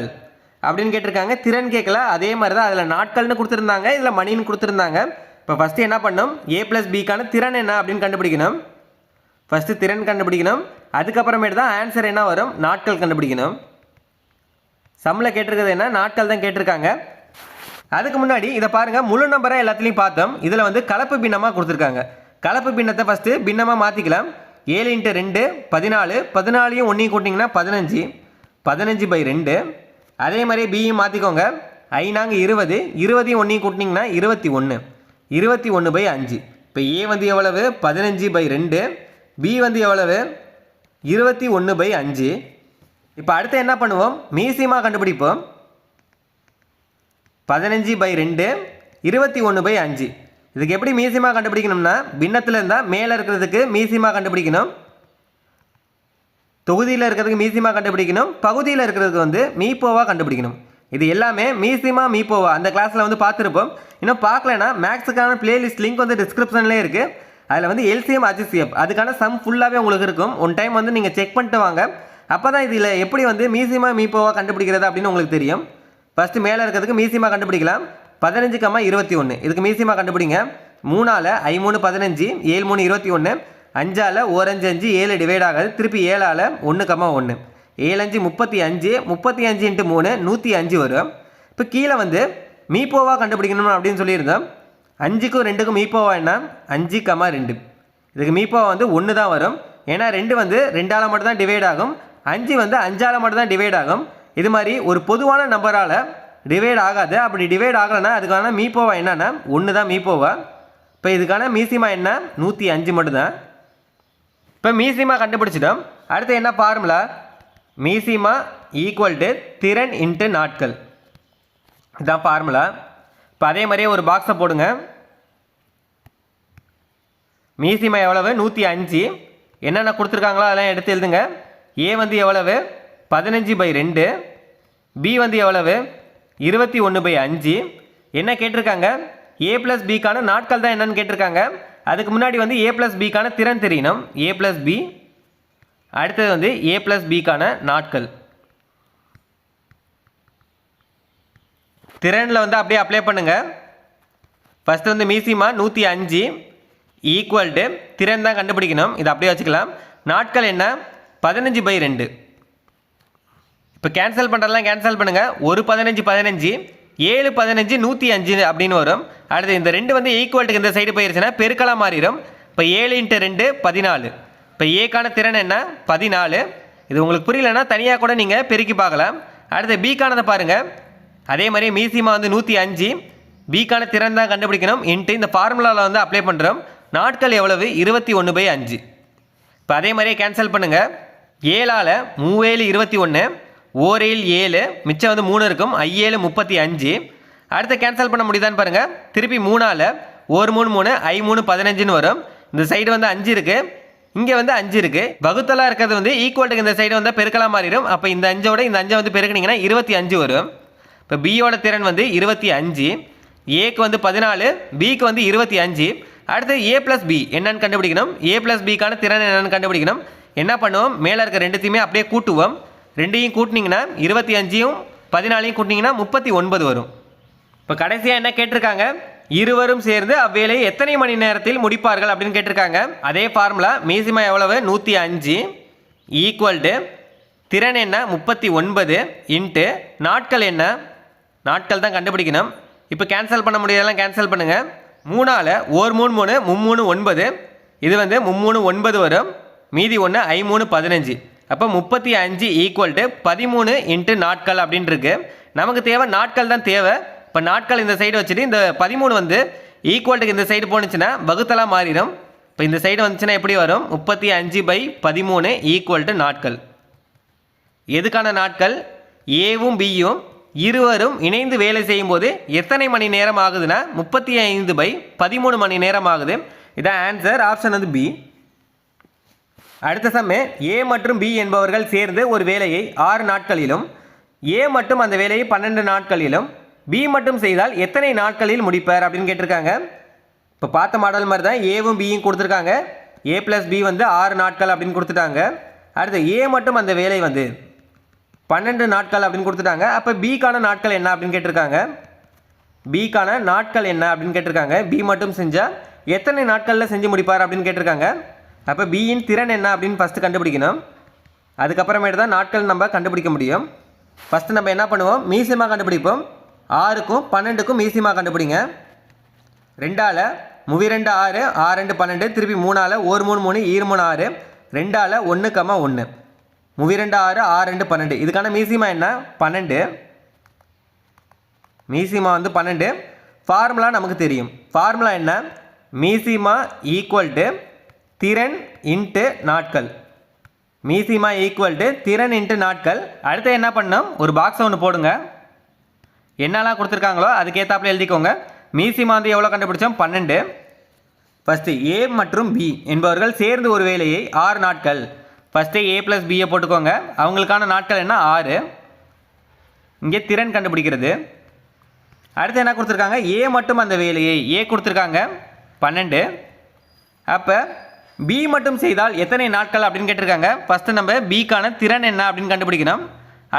அப்படின்னு கேட்டிருக்காங்க. திறன் கேட்கல, அதே மாதிரி தான். அதில் நாட்கள்னு கொடுத்துருந்தாங்க, இதில் மணின்னு கொடுத்துருந்தாங்க. இப்போ ஃபஸ்ட்டு என்ன பண்ணணும், ஏ ப்ளஸ் பிக்கான திறன் என்ன அப்படின்னு கண்டுபிடிக்கணும். ஃபஸ்ட்டு திறன் கண்டுபிடிக்கணும், அதுக்கப்புறமேட்டு தான் ஆன்சர் என்ன வரும், நாட்கள் கண்டுபிடிக்கணும். சம்மில் கேட்டிருக்கிறது என்ன, நாட்கள் தான் கேட்டிருக்காங்க. அதுக்கு முன்னாடி இதை பாருங்கள், முழு நம்பரை எல்லாத்துலேயும் பார்த்தோம். இதில் வந்து கலப்பு பின்னமாக கொடுத்துருக்காங்க. கலப்பு பின்னத்தை ஃபஸ்ட்டு பின்னமாக மாற்றிக்கலாம். 7 × 2 14, 14யும் 1 கூட்டிங்கன்னா 15, 15/2. அதே மாதிரி பியும் மாற்றிக்கோங்க. 5 20, 20யும் 1 கூட்டினீங்கன்னா 21, 21/5. இப்போ ஏ வந்து எவ்வளவு, 15/2. பி வந்து எவ்வளவு, 21/5. இப்போ அடுத்து என்ன பண்ணுவோம், மீசிமா கண்டுபிடிப்போம். 15/2, 21/5. இதுக்கு எப்படி மீசிமா கண்டுபிடிக்கணும்னா, பின்னத்தில் இருந்தால் மேலே இருக்கிறதுக்கு மீசிமா கண்டுபிடிக்கணும், தொகுதியில் இருக்கிறதுக்கு மீசிமா கண்டுபிடிக்கணும், பகுதியில் இருக்கிறதுக்கு வந்து மீப்போவா கண்டுபிடிக்கணும். இது எல்லாமே மீசிமா மீப்போவா அந்த கிளாஸில் வந்து பார்த்துருப்போம். இன்னும் பார்க்கலன்னா மேக்ஸுக்கான பிளேலிஸ்ட் லிங்க் வந்து டிஸ்கிரிப்ஷன்லேயே இருக்குது. அதில் வந்து எல்சிஎம் HCF அதுக்கான சம் ஃபுல்லாகவே உங்களுக்கு இருக்கும். ஒன் டைம் வந்து நீங்கள் செக் பண்ணிட்டு வாங்க. அப்போ தான் இதில் எப்படி வந்து மீசிமா மீப்போவா கண்டுபிடிக்கிறது அப்படின்னு உங்களுக்கு தெரியும். ஃபஸ்ட்டு மேலே இருக்கிறதுக்கு மீசிமா கண்டுபிடிக்கலாம். 15, 21 இதுக்கு மீசிமா கண்டுபிடிங்க. 3ஆல் I 3 15, 7 3 21, 5ஆல் 1 5 5 7 டிவைட் ஆகாது. திருப்பி 7ஆல் 1, 1 7 5 35, 35 × 3 105 வரும். இப்போ கீழே வந்து மீப்போவா கண்டுபிடிக்கணும் அப்படின்னு சொல்லியிருந்தோம். 5க்கும் 2க்கும் மீப்போவா என்ன, 5, 2. இதுக்கு மீப்போவா வந்து 1 தான் வரும். ஏன்னா 2 வந்து 2ஆல் மட்டும் தான் டிவைட் ஆகும், 5 வந்து 5ஆல் மட்டும் தான் டிவைட் ஆகும். இது மாதிரி ஒரு பொதுவான நம்பரால் டிவைட் ஆகாது. அப்படி டிவைட் ஆகலைன்னா அதுக்கான மீப்போவா என்னன்னா 1 தான் மீப்போவா. இப்போ இதுக்கான மீசிமா என்ன, 105 மட்டும்தான். இப்போ மீசிமா கண்டுபிடிச்சிட்டோம். அடுத்து என்ன ஃபார்முலா, மீசிமா ஈக்குவல் டு திறன் இன்ட்டு நாட்கள். இதுதான் ஃபார்முலா. இப்போ அதே மாதிரியே ஒரு பாக்ஸை போடுங்க. மீசிமா எவ்வளவு, 105. என்னென்ன கொடுத்துருக்காங்களோ அதெல்லாம் எடுத்து எழுதுங்க. ஏ வந்து எவ்வளவு, 15/2. பி வந்து எவ்வளவு, 21/5. என்ன கேட்டிருக்காங்க, ஏ ப்ளஸ் பிக்கான நாட்கள் தான் என்னன்னு கேட்டிருக்காங்க. அதுக்கு முன்னாடி வந்து ஏ ப்ளஸ் பிக்கான திறன் தெரியணும், ஏ ப்ளஸ் பி. அடுத்தது வந்து ஏ ப்ளஸ் பிக்கான நாட்கள். திறனில் வந்து அப்படியே அப்ளை பண்ணுங்கள். ஃபஸ்ட்டு வந்து மீசிமா 105 ஈக்குவல் டு திறன் தான் கண்டுபிடிக்கணும். இதை அப்படியே வச்சுக்கலாம். நாட்கள் என்ன, 15/2. இப்போ கேன்சல் பண்ணுறதெல்லாம் கேன்சல் பண்ணுங்கள். 1 15 15, 7 15 105 அப்படின்னு வரும். அடுத்து இந்த 2 வந்து ஈக்குவல்ட்டுக்கு இந்த சைடு போயிருச்சுன்னா பெருக்கலாக மாறிடும். இப்போ 7 × 2 14. இப்போ ஏக்கான திறன் என்ன, 14. இது உங்களுக்கு புரியலன்னா தனியாக கூட நீங்கள் பெருக்கி பார்க்கலாம். அடுத்து பிக்கானதை பாருங்கள். அதே மாதிரி மீசிமா வந்து 105, பிக்கான திறன் தான் கண்டுபிடிக்கணும். இன்ட்டு இந்த ஃபார்முலாவில் வந்து அப்ளை பண்ணுறோம். நாட்கள் எவ்வளவு, 21/5. இப்போ அதே மாதிரியே கேன்சல் பண்ணுங்கள். 7ஆல் 3 21, 1 7, மிச்சம் வந்து 3 இருக்கும். 7 35. அடுத்து கேன்சல் பண்ண முடியுதான்னு பாருங்கள். திருப்பி 3ஆல் 1 3 3, I 3 15ன்னு வரும். இந்த சைடு வந்து 5 இருக்குது, இங்கே வந்து 5 இருக்குது. வகுத்தலாக இருக்கிறது வந்து ஈக்குவல்ட்டுக்கு இந்த சைடு வந்து பெருக்கலாம் மாறிடும். அப்போ இந்த 5ஓட இந்த 5 வந்து பெருக்கினீங்கன்னா 25 வரும். இப்போ பியோட திறன் வந்து 25, ஏக்கு வந்து 14, பிக்கு வந்து 25. அடுத்து ஏ ப்ளஸ் பி என்னன்னு கண்டுபிடிக்கணும். ஏ ப்ளஸ் பிக்கான திறன் என்னன்னு கண்டுபிடிக்கணும். என்ன பண்ணுவோம், மேலே இருக்கிற ரெண்டுத்தையுமே அப்படியே கூட்டுவோம். ரெண்டையும் கூட்டினீங்கன்னா 25யும் 14யும் கூட்டினீங்கன்னா 39 வரும். இப்போ கடைசியாக என்ன கேட்டிருக்காங்க, இருவரும் சேர்ந்து அவ்வேலையை எத்தனை மணி நேரத்தில் முடிப்பார்கள் அப்படின்னு கேட்டிருக்காங்க. அதே ஃபார்முலா, மீசிமா எவ்வளவு, 105 ஈக்குவல் டு திறன் என்ன 39 இன்ட்டு நாட்கள் என்ன, நாட்கள் தான் கண்டுபிடிக்கணும். இப்போ கேன்சல் பண்ண முடியாதெல்லாம் கேன்சல் பண்ணுங்கள். 3ஆல் 1 3 3 3 9, இது வந்து 3 9 வரும். மீதி 1 I 3 15. அப்போ 35 ஈக்குவல் டு 13 இன்ட்டு நாட்கள் அப்படின்னு இருக்கு. நமக்கு தேவை நாட்கள் தான் தேவை. இப்போ நாட்கள் இந்த சைடு வச்சுட்டு இந்த 13 வந்து ஈக்குவல்ட்டுக்கு இந்த சைடு போணுச்சுன்னா வகுத்தலாக மாறிடும். இப்போ இந்த சைடு வந்துச்சுன்னா எப்படி வரும்? 35/13 ஈக்குவல் டு நாட்கள். எதுக்கான நாட்கள்? ஏவும் பியும் இருவரும் இணைந்து வேலை செய்யும்போது எத்தனை மணி நேரம் ஆகுதுன்னா 35/13 மணி நேரம் ஆகுது. இதான் ஆன்சர். ஆப்ஷன் வந்து பி. அடுத்த சம்மே ஏ மற்றும் பி என்பவர்கள் சேர்ந்து ஒரு வேலையை 6 நாட்களிலும் ஏ மட்டும் அந்த வேலையை 12 நாட்களிலும் பி மட்டும் செய்தால் எத்தனை நாட்களில் முடிப்பார் அப்படின்னு கேட்டிருக்காங்க. இப்போ பார்த்த மாடல் மாதிரி தான் ஏவும் பியும் கொடுத்துருக்காங்க. ஏ ப்ளஸ் பி வந்து 6 நாட்கள் அப்படின்னு கொடுத்துட்டாங்க. அடுத்து ஏ மட்டும் அந்த வேலை வந்து 12 நாட்கள் அப்படின்னு கொடுத்துட்டாங்க. அப்போ பிக்கான நாட்கள் என்ன அப்படின்னு கேட்டிருக்காங்க. பிக்கான நாட்கள் என்ன அப்படின்னு கேட்டிருக்காங்க. பி மட்டும் செஞ்சால் எத்தனை நாட்களில் செஞ்சு முடிப்பார் அப்படின்னு கேட்டிருக்காங்க. அப்போ பியின் திறன் என்ன அப்படின்னு ஃபஸ்ட்டு கண்டுபிடிக்கணும். அதுக்கப்புறமேட்டு தான் நாட்கள் நம்ம கண்டுபிடிக்க முடியும். ஃபஸ்ட்டு நம்ம என்ன பண்ணுவோம்? மீசியமாக கண்டுபிடிப்போம். 6க்கும் 12க்கும் மீசியமாக கண்டுபிடிங்க. 2ஆல் 32 6 6 2 12 திருப்பி 3ஆல் 1 3 3 2 3 6 2ஆல் 1, 1 32 6 6 2 12. இதுக்கான மீசிமா என்ன? 12. மீசிமா வந்து 12. ஃபார்முலா நமக்கு தெரியும். ஃபார்முலா என்ன? மீசிமா ஈக்குவல் டு திறன் இன்ட்டு நாட்கள். மீசிமா ஈக்குவல் டு திறன் இன்ட்டு நாட்கள். அடுத்து என்ன பண்ணணும்? ஒரு பாக்ஸை ஒன்று போடுங்க. என்னெல்லாம் கொடுத்துருக்காங்களோ அதுக்கேற்றாப்புல எழுதிக்கோங்க. மீசிமா வந்து எவ்வளோ கண்டுபிடிச்சோம்? 12. ஃபஸ்ட்டு ஏ மற்றும் பி என்பவர்கள் சேர்ந்து ஒரு வேலையை 6 நாட்கள். ஃபஸ்ட்டு ஏ ப்ளஸ் பியை போட்டுக்கோங்க. அவங்களுக்கான நாட்கள் என்ன? 6. இங்கே திறன் கண்டுபிடிக்கிறது. அடுத்து என்ன கொடுத்துருக்காங்க? ஏ மட்டும் அந்த வேலையை ஏ கொடுத்துருக்காங்க 12. அப்போ பி மட்டும் செய்தால் எத்தனை நாட்கள் அப்படின்னு கேட்டிருக்காங்க. ஃபஸ்ட்டு நம்ம பிக்கான திறன் என்ன அப்படின்னு கண்டுபிடிக்கணும்.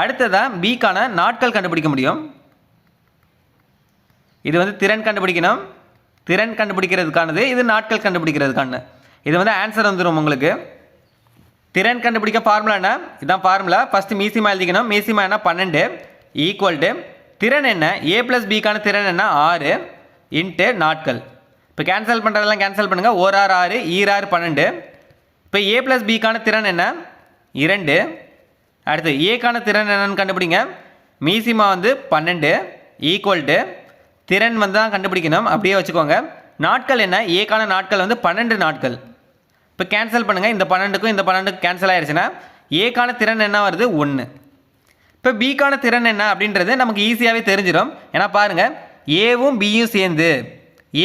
அடுத்ததான் பிக்கான நாட்கள் கண்டுபிடிக்க முடியும். இது வந்து திறன் கண்டுபிடிக்கணும். திறன் கண்டுபிடிக்கிறதுக்கானது, இது நாட்கள் கண்டுபிடிக்கிறதுக்கான. இது வந்து ஆன்சர் வந்துடும் உங்களுக்கு. திறன் கண்டுபிடிக்க ஃபார்முலா என்ன? இதுதான் ஃபார்முலா. ஃபஸ்ட்டு மீசிமா எழுதிக்கணும். மீசிமா என்ன? 12 ஈக்குவல் டு திறன் என்ன? ஏ ப்ளஸ் பிக்கான திறன் என்ன? 6 இன்ட்டு நாட்கள். இப்போ கேன்சல் பண்ணுறதெல்லாம் கேன்சல் பண்ணுங்கள். 1 6 6 6 12. இப்போ ஏ ப்ளஸ் பிக்கான திறன் என்ன? 2. அடுத்து ஏக்கான திறன் என்னன்னு கண்டுபிடிங்க. மீசிமா வந்து 12 ஈக்குவல் டு திறன் வந்து தான் கண்டுபிடிக்கணும். அப்படியே வச்சுக்கோங்க. நாட்கள் என்ன? ஏக்கான நாட்கள் வந்து 12 நாட்கள். இப்போ கேன்சல் பண்ணுங்கள். இந்த 12க்கும் இந்த 12க்கும் கேன்சல் ஆயிடுச்சுன்னா ஏக்கான திறன் என்ன வருது? 1. இப்போ பிக்கான திறன் என்ன அப்படின்றது நமக்கு ஈஸியாகவே தெரிஞ்சிடும். ஏன்னா பாருங்கள், ஏவும் பியும் சேர்ந்து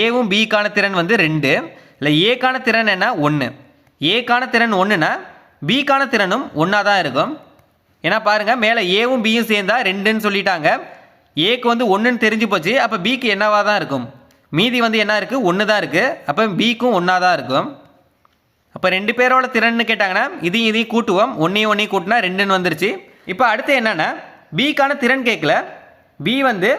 ஏவும் பிக்கான திறன் வந்து 2. இல்லை ஏக்கான திறன் என்ன? 1. ஏக்கான திறன் 1னா பிக்கான திறனும் 1ஆ தான் இருக்கும். ஏன்னா பாருங்கள், மேலே ஏவும் பியும் சேர்ந்தா 2ன்னு சொல்லிட்டாங்க. ஏக்கு வந்து 1ன்னு தெரிஞ்சு போச்சு. அப்போ பிக்கு என்னவாக தான் இருக்கும்? மீதி வந்து என்ன இருக்குது? 1 தான் இருக்குது. அப்போ பிக்கும் 1ஆ தான் இருக்கும். அப்போ 2 பேரோட திறன்னு கேட்டாங்கன்னா இதையும் கூட்டுவோம். 1 கூட்டினா 2ன்னு வந்துருச்சு. இப்போ அடுத்து என்னென்னா பிக்கான திறன் கேட்கல. பி வந்து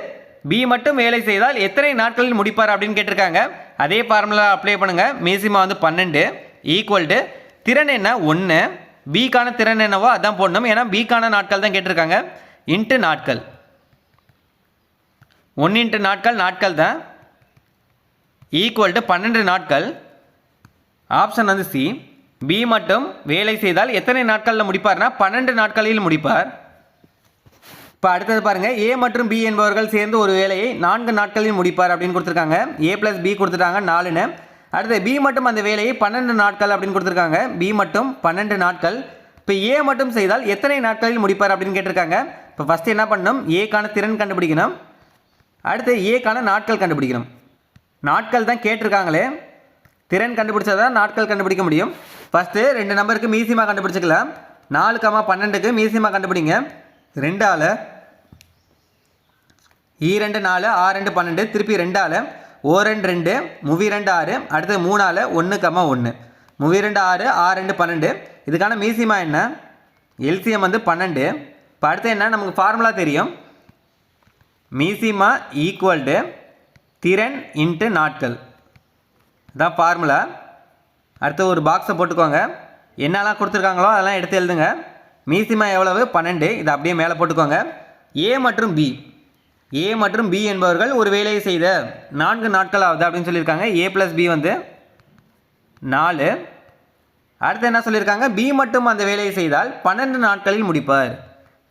பி மட்டும் வேலை செய்தால் எத்தனை நாட்களில் முடிப்பார் அப்படின்னு கேட்டிருக்காங்க. அதே ஃபார்முலா அப்ளை பண்ணுங்கள். மீசிமா வந்து 12 ஈக்குவல் டு திறன் என்ன? 1. பிக்கான திறன் என்னவோ அதான் போடணும். ஏன்னா பிக்கான நாட்கள் தான் கேட்டிருக்காங்க. இன்ட்டு நாட்கள். 1 இன்ட்டு நாட்கள் தான் ஈக்குவல் டு 12 நாட்கள். ஆப்ஷன் வந்து சி. பி மட்டும் வேலை செய்தால் எத்தனை நாட்களில் முடிப்பார்னா 12 நாட்களில் முடிப்பார். இப்போ அடுத்தது பாருங்கள், ஏ மற்றும் பி என்பவர்கள் சேர்ந்து ஒரு வேலையை 4 நாட்களில் முடிப்பார் அப்படின்னு கொடுத்துருக்காங்க. ஏ ப்ளஸ் பி கொடுத்துட்டாங்க 4ன்னு. அடுத்து பி மட்டும் அந்த வேலையை 12 நாட்கள் அப்படின்னு கொடுத்துருக்காங்க. பி மட்டும் 12 நாட்கள். இப்போ ஏ மட்டும் செய்தால் எத்தனை நாட்களில் முடிப்பார் அப்படின்னு கேட்டிருக்காங்க. இப்போ ஃபஸ்ட்டு என்ன பண்ணணும்? ஏக்கான திறன் கண்டுபிடிக்கணும். அடுத்து ஏக்கான நாட்கள் கண்டுபிடிக்கணும். நாட்கள் தான் கேட்டிருக்காங்களே, திறன் கண்டுபிடிச்சா தான் நாட்கள் கண்டுபிடிக்க முடியும். ஃபஸ்ட்டு 2 நம்பருக்கு மீசிமா கண்டுபிடிச்சிக்கலாம். 4, 12க்கு மீசிமா கண்டுபிடிங்க. 2ஆல் 2 4 6 2 12 திருப்பி 2ஆல் 1 2 2 2 6 அடுத்து 3ஆல் 1, 1 32 6 6 2 12. இதுக்கான மீசிமா என்ன? எல்சிஎம் வந்து 12. இப்போ அடுத்து என்ன? நமக்கு ஃபார்முலா தெரியும். மீசிமா ஈக்குவல் டு திறன் இன்ட்டு நாட்கள். இதான் ஃபார்முலா. அடுத்து ஒரு பாக்ஸை போட்டுக்கோங்க. என்னெல்லாம் கொடுத்துருக்காங்களோ அதெல்லாம் எடுத்து எழுதுங்க. மீசிமா எவ்வளவு? 12. இதை அப்படியே மேலே போட்டுக்கோங்க. ஏ மற்றும் பி என்பவர்கள் ஒரு வேலையை செய்த 4 நாட்கள் ஆகுது அப்படின்னு சொல்லியிருக்காங்க. ஏ ப்ளஸ் பி வந்து 4. அடுத்து என்ன சொல்லியிருக்காங்க? பி மட்டும் அந்த வேலையை செய்தால் 12 நாட்களில் முடிப்பார்.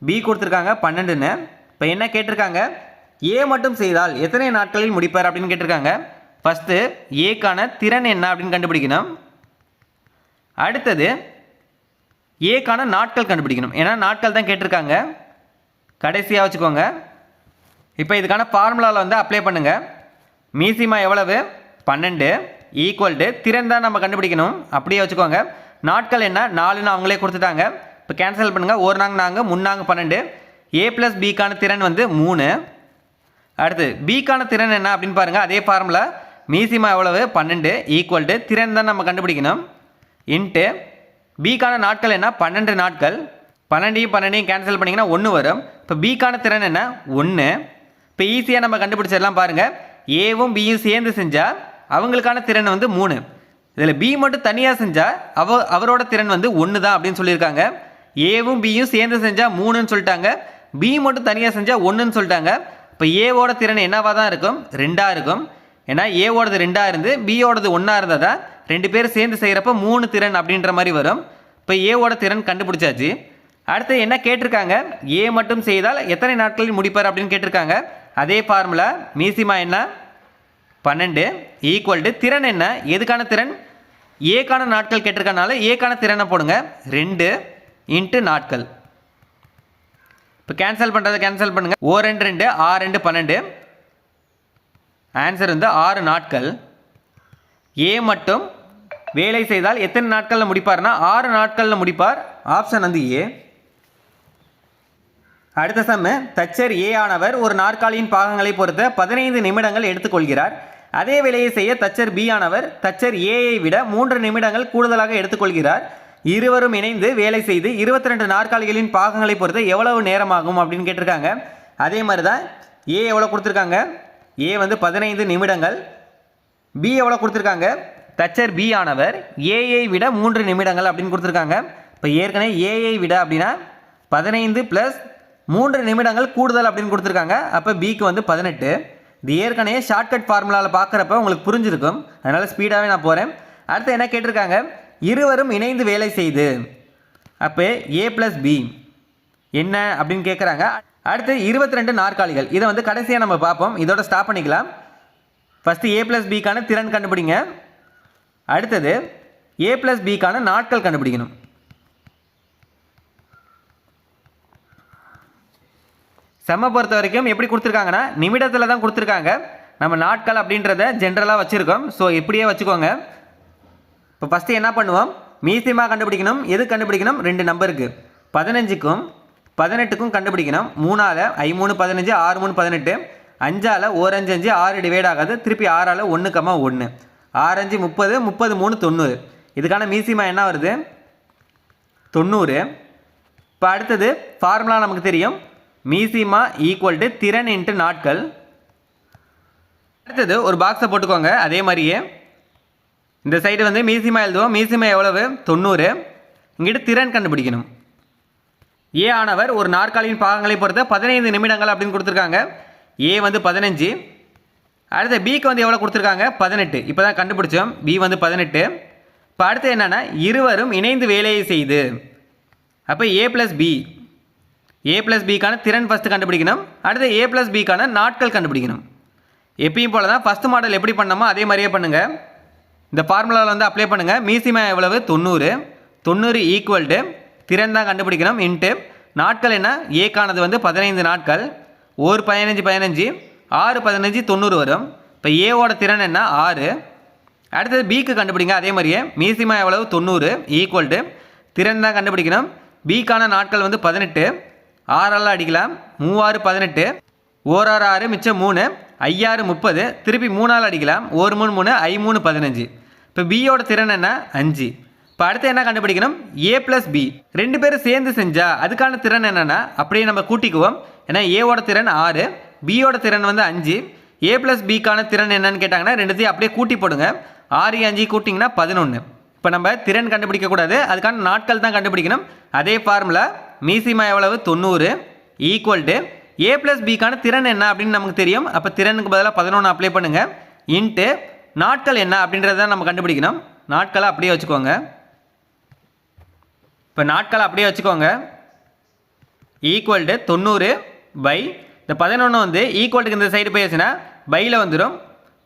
பி கொடுத்துருக்காங்க 12ன்னு. இப்போ என்ன கேட்டிருக்காங்க? ஏ மட்டும் செய்தால் எத்தனை நாட்களில் முடிப்பார் அப்படின்னு கேட்டிருக்காங்க. ஃபஸ்ட்டு ஏக்கான திறன் என்ன அப்படின்னு கண்டுபிடிக்கணும். அடுத்தது ஏக்கான நாட்கள் கண்டுபிடிக்கணும். ஏன்னா நாட்கள் தான் கேட்டிருக்காங்க, கடைசியாக வச்சுக்கோங்க. இப்போ இதுக்கான ஃபார்முலாவில் வந்து அப்ளை பண்ணுங்கள். மீசிமா எவ்வளவு 12 ஈக்குவல் டு திறன் தான் நம்ம கண்டுபிடிக்கணும், அப்படியே வச்சுக்கோங்க. நாட்கள் என்ன 4ன்னு அவங்களே கொடுத்துட்டாங்க. இப்போ கேன்சல் பண்ணுங்கள். ஒரு நாங்க 4 3 12. ஏ ப்ளஸ் பிக்கான திறன் வந்து 3. அடுத்து பிக்கான திறன் என்ன அப்படின்னு பாருங்கள். அதே ஃபார்முலா மீசிமா எவ்வளவு 12 ஈக்குவல் டு திறன் தான் நம்ம கண்டுபிடிக்கணும் இன்ட்டு பிக்கான நாட்கள் என்ன 12 நாட்கள். 12 கேன்சல் பண்ணிங்கன்னா 1 வரும். இப்போ பிக்கான திறன் என்ன 1. இப்போ ஈஸியாக நம்ம கண்டுபிடிச்சிடலாம் பாருங்கள். ஏவும் பியும் சேர்ந்து செஞ்சால் அவங்களுக்கான திறன் வந்து 3. இதில் பி மட்டும் தனியாக செஞ்சால் அவரோட திறன் வந்து 1 தான் அப்படின்னு சொல்லியிருக்காங்க. ஏவும் பியும் சேர்ந்து செஞ்சால் 3ன்னு சொல்லிட்டாங்க, பி மட்டும் தனியாக செஞ்சால் 1ன்னு சொல்லிட்டாங்க. இப்போ ஏவோட திறன் என்னவாக தான் இருக்கும் 2ஆக இருக்கும். ஏன்னா ஏவோடது 2ஆக இருந்து பியோடது 1ஆக இருந்தால் தான் 2 பேர் சேர்ந்து செய்கிறப்ப 3 திறன் அப்படின்ற மாதிரி வரும். இப்போ ஏவோட திறன் கண்டுபிடிச்சாச்சு. அடுத்து என்ன கேட்டிருக்காங்க, ஏ மட்டும் செய்தால் எத்தனை நாட்களில் முடிப்பார் அப்படின்னு கேட்டிருக்காங்க. அதே ஃபார்முலா மீசிமா என்ன 12 ஈக்குவல் டு திறன் என்ன, எதுக்கான திறன் ஏக்கான நாட்கள் கேட்டிருக்கனால ஏக்கான திறனை போடுங்க 2 இன்ட்டு நாட்கள். இப்போ கேன்சல் பண்ணுறதை கேன்சல் பண்ணுங்கள். 2 2 6 2 12. ஆன்சர் வந்து 6 நாட்கள். ஏ மட்டும் வேலை செய்தால் எத்தனை நாட்களில் முடிப்பார்னா 6 நாட்களில் முடிப்பார். ஆப்ஷன் வந்து ஏ. அடுத்த சம்மு, தச்சர் ஏ ஆனவர் ஒரு நாற்காலியின் பாகங்களை பொறுத்த 15 நிமிடங்கள் எடுத்துக்கொள்கிறார். அதே வேலையை செய்ய தச்சர் பி ஆனவர் தச்சர் ஏயை விட 3 நிமிடங்கள் கூடுதலாக எடுத்துக்கொள்கிறார். இருவரும் இணைந்து வேலை செய்து 22 நாற்காலிகளின் பாகங்களை பொறுத்த எவ்வளவு நேரமாகும் அப்படின்னு கேட்டிருக்காங்க. அதே மாதிரி தான் ஏ எவ்வளோ கொடுத்துருக்காங்க, ஏ வந்து 15 நிமிடங்கள். பி எவ்வளோ கொடுத்துருக்காங்க, தச்சர் பி ஆனவர் ஏயை விட 3 நிமிடங்கள் அப்படின்னு கொடுத்துருக்காங்க. இப்போ ஏற்கனவே ஏயை விட அப்படின்னா 15 + 3 நிமிடங்கள் கூடுதல் அப்படின்னு கொடுத்துருக்காங்க. அப்போ பிக்கு வந்து 18. இது ஏற்கனவே ஷார்ட்கட் ஃபார்முலாவில் பார்க்குறப்ப உங்களுக்கு புரிஞ்சிருக்கும், அதனால் ஸ்பீடாகவே நான் போகிறேன். அடுத்து என்ன கேட்டிருக்காங்க, இருவரும் இணைந்து வேலை செய்து. அப்போ ஏ ப்ளஸ் பி என்ன அப்படின்னு கேட்குறாங்க. அடுத்து 22 நாற்காலிகள். இதை வந்து கடைசியாக நம்ம பார்ப்போம், இதோட ஸ்டாப் பண்ணிக்கலாம். ஃபஸ்ட்டு ஏ ப்ளஸ் பிக்கான திறன் கண்டுபிடிங்க. அடுத்தது ஏ ப்ளஸ் பிக்கான நாட்கள் கண்டுபிடிக்கணும். செம்ம பொறுத்த வரைக்கும் எப்படி கொடுத்துருக்காங்கன்னா நிமிடத்தில் தான் கொடுத்துருக்காங்க. நம்ம நாட்கள் அப்படின்றத ஜென்ரலாக வச்சுருக்கோம், ஸோ இப்படியே வச்சுக்கோங்க. இப்போ ஃபஸ்ட்டு என்ன பண்ணுவோம், மீசிமா கண்டுபிடிக்கணும். எது கண்டுபிடிக்கணும், 2 நம்பருக்கு 15க்கும் 18க்கும் கண்டுபிடிக்கணும். 3ஆல் 5 3 15 6 3 18. 5ஆல் 1 5 5 6 டிவைட் ஆகாது. திருப்பி 6ஆல் 1 1 6 5 30 30 3 90. இதுக்கான மீசிமா என்ன வருது 90. இப்போ அடுத்தது ஃபார்முலா நமக்கு தெரியும், மீசிமா ஈக்குவல் டு திறன் இன்ட்டு நாட்கள். அடுத்தது ஒரு பாக்ஸை போட்டுக்கோங்க. அதே மாதிரியே இந்த சைடு வந்து மீசிமா எழுதுவோம். மீசிமா எவ்வளவு 90. இங்கிட்டு திறன் கண்டுபிடிக்கணும். ஏ ஆனவர் ஒரு நாற்காலியின் பாகங்களை பொறுத்த 15 நிமிடங்கள் அப்படின்னு கொடுத்துருக்காங்க. ஏ வந்து 15. அடுத்து பிக்கு வந்து எவ்வளோ கொடுத்துருக்காங்க 18. இப்போ தான் கண்டுபிடிச்சோம், பி வந்து 18. இப்போ அடுத்து என்னென்னா இருவரும் இணைந்து வேலையை செய்து. அப்போ ஏ ப்ளஸ் பி, ஏ ப்ளஸ் பிக்கான திறன் ஃபஸ்ட்டு கண்டுபிடிக்கணும். அடுத்து ஏ ப்ளஸ் பிக்கான நாட்கள் கண்டுபிடிக்கணும். எப்பயும் போல தான் ஃபஸ்ட் மாடல் எப்படி பண்ணோமோ அதே மாதிரியே பண்ணுங்கள். இந்த ஃபார்முலாவில் வந்து அப்ளை பண்ணுங்கள். மீசிமா எவ்வளவு 90. 90 ஈக்குவல் டு திறன் தான் கண்டுபிடிக்கணும் இன்ட்டு நாட்கள் என்ன, ஏக்கானது வந்து 15 நாட்கள். 1 15 15 6 15 90 வரும். இப்போ ஏவோட திறன் என்ன 6. அடுத்தது பிக்கு கண்டுபிடிங்க. அதே மாதிரியே மீசிமா எவ்வளவு 90 ஈக்குவல் டு திறன் தான் கண்டுபிடிக்கணும். பிக்கான நாட்கள் வந்து 18. 6ஆல் அடிக்கலாம். 3 6 18. 1 6 6 மிச்சம் 3 5 6 30. திருப்பி 3ஆல் அடிக்கலாம். 1 3 3 5 3 15. இப்போ பியோட திறன் என்ன 5. இப்போ அடுத்து என்ன கண்டுபிடிக்கணும், ஏ ப்ளஸ் பி 2 பேரும் சேர்ந்து செஞ்சால் அதுக்கான திறன் என்னென்னா அப்படியே நம்ம கூட்டிக்குவோம். ஏன்னா ஏவோட திறன் 6, பியோட திறன் வந்து 5. ஏ ப்ளஸ் பிக்கான திறன் என்னன்னு கேட்டாங்கன்னா ரெண்டுத்தையும் அப்படியே கூட்டி போடுங்க. 6 5 கூட்டிங்கன்னா 11. இப்போ நம்ம திறன் கண்டுபிடிக்கக்கூடாது, அதுக்கான நாட்கள் தான் கண்டுபிடிக்கணும். அதே ஃபார்முலா மீசிமா எவ்வளவு 90 ஈக்குவல் டு ஏ ப்ளஸ் பிக்கான திறன் என்ன அப்படின்னு நமக்கு தெரியும். அப்போ திறனுக்கு பதிலாக 11 அப்ளை பண்ணுங்கள் இன்ட்டு நாட்கள் என்ன அப்படின்றத நம்ம கண்டுபிடிக்கணும். நாட்களை அப்படியே வச்சுக்கோங்க. இப்போ நாட்களை அப்படியே வச்சுக்கோங்க. ஈக்குவல் டு 90 பை இந்த 11 வந்து ஈக்குவல்ட்டுக்கு இந்த சைடு போயிடுச்சுன்னா பையில் வந்துடும்.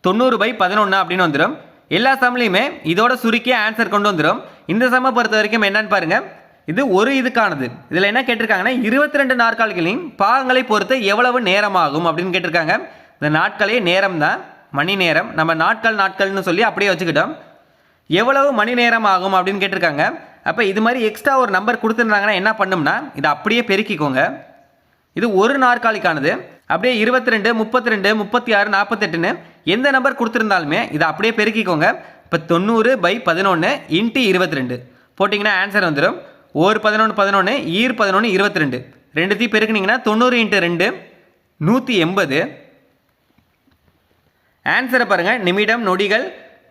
90 பை 11 அப்படின்னு வந்துடும். எல்லா சம்லையுமே இதோட சுருக்கி ஆன்சர் கொண்டு வந்துடும். இந்த சம்மை பொறுத்த வரைக்கும் என்னன்னு பாருங்கள், இது ஒரு இதுக்கானது. இதில் என்ன கேட்டிருக்காங்கன்னா 22 நாற்காலிகளின் பாகங்களை பொறுத்து எவ்வளவு நேரமாகும் அப்படின்னு கேட்டிருக்காங்க. இந்த நாட்களே நேரம் தான், மணி நேரம். நம்ம நாட்கள்னு சொல்லி அப்படியே வச்சுக்கிட்டோம். எவ்வளவு மணி நேரம் ஆகும் அப்படின்னு கேட்டிருக்காங்க. அப்போ இது மாதிரி எக்ஸ்ட்ரா ஒரு நம்பர் கொடுத்துருந்தாங்கன்னா என்ன பண்ணும்னா இதை அப்படியே பெருக்கிக்கோங்க. இது ஒரு நாற்காலிக்கானது. அப்படியே 22, 32, 36, 48ன்னு எந்த நம்பர் கொடுத்துருந்தாலுமே இதை அப்படியே பெருக்கிக்கோங்க. இப்போ 90/11 × 22 போட்டிங்கன்னா ஆன்சர் வந்துடும். ஒரு 11 11, ஈர் 11 22, ரெண்டுத்தையும் பெருக்குனிங்கன்னா 90 × 2 180. ஆன்சரை பாருங்கள், நிமிடம், நொடிகள்,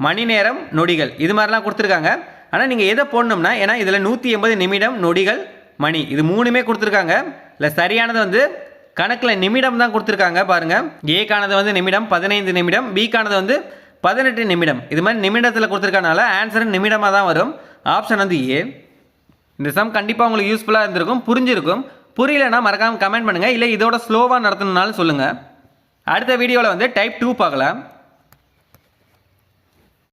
மணி நேரம், நொடிகள் இது மாதிரிலாம் கொடுத்துருக்காங்க. ஆனால் நீங்கள் எதை போடணும்னா, ஏன்னா இதில் 180 நிமிடம், நொடிகள், மணி இது மூணுமே கொடுத்துருக்காங்க. இல்லை சரியானது வந்து கணக்கில் நிமிடம் தான் கொடுத்துருக்காங்க. பாருங்கள், ஏக்கானது வந்து நிமிடம் 15 நிமிடம், பிக்கானது வந்து 18 நிமிடம். இது மாதிரி நிமிடத்தில் கொடுத்துருக்கனால ஆன்சர் நிமிடமாக தான் வரும். ஆப்ஷன் வந்து ஏ. இந்த சம் கண்டிப்பாக உங்களுக்கு யூஸ்ஃபுல்லாக இருந்திருக்கும், புரிஞ்சிருக்கும். புரியலைன்னா மறக்காமல் கமெண்ட் பண்ணுங்கள். இல்லை இதோட ஸ்லோவாக நடத்தணுன்னாலும் சொல்லுங்கள். அடுத்த வீடியோவில் வந்து டைப் 2 பார்க்கலாம்.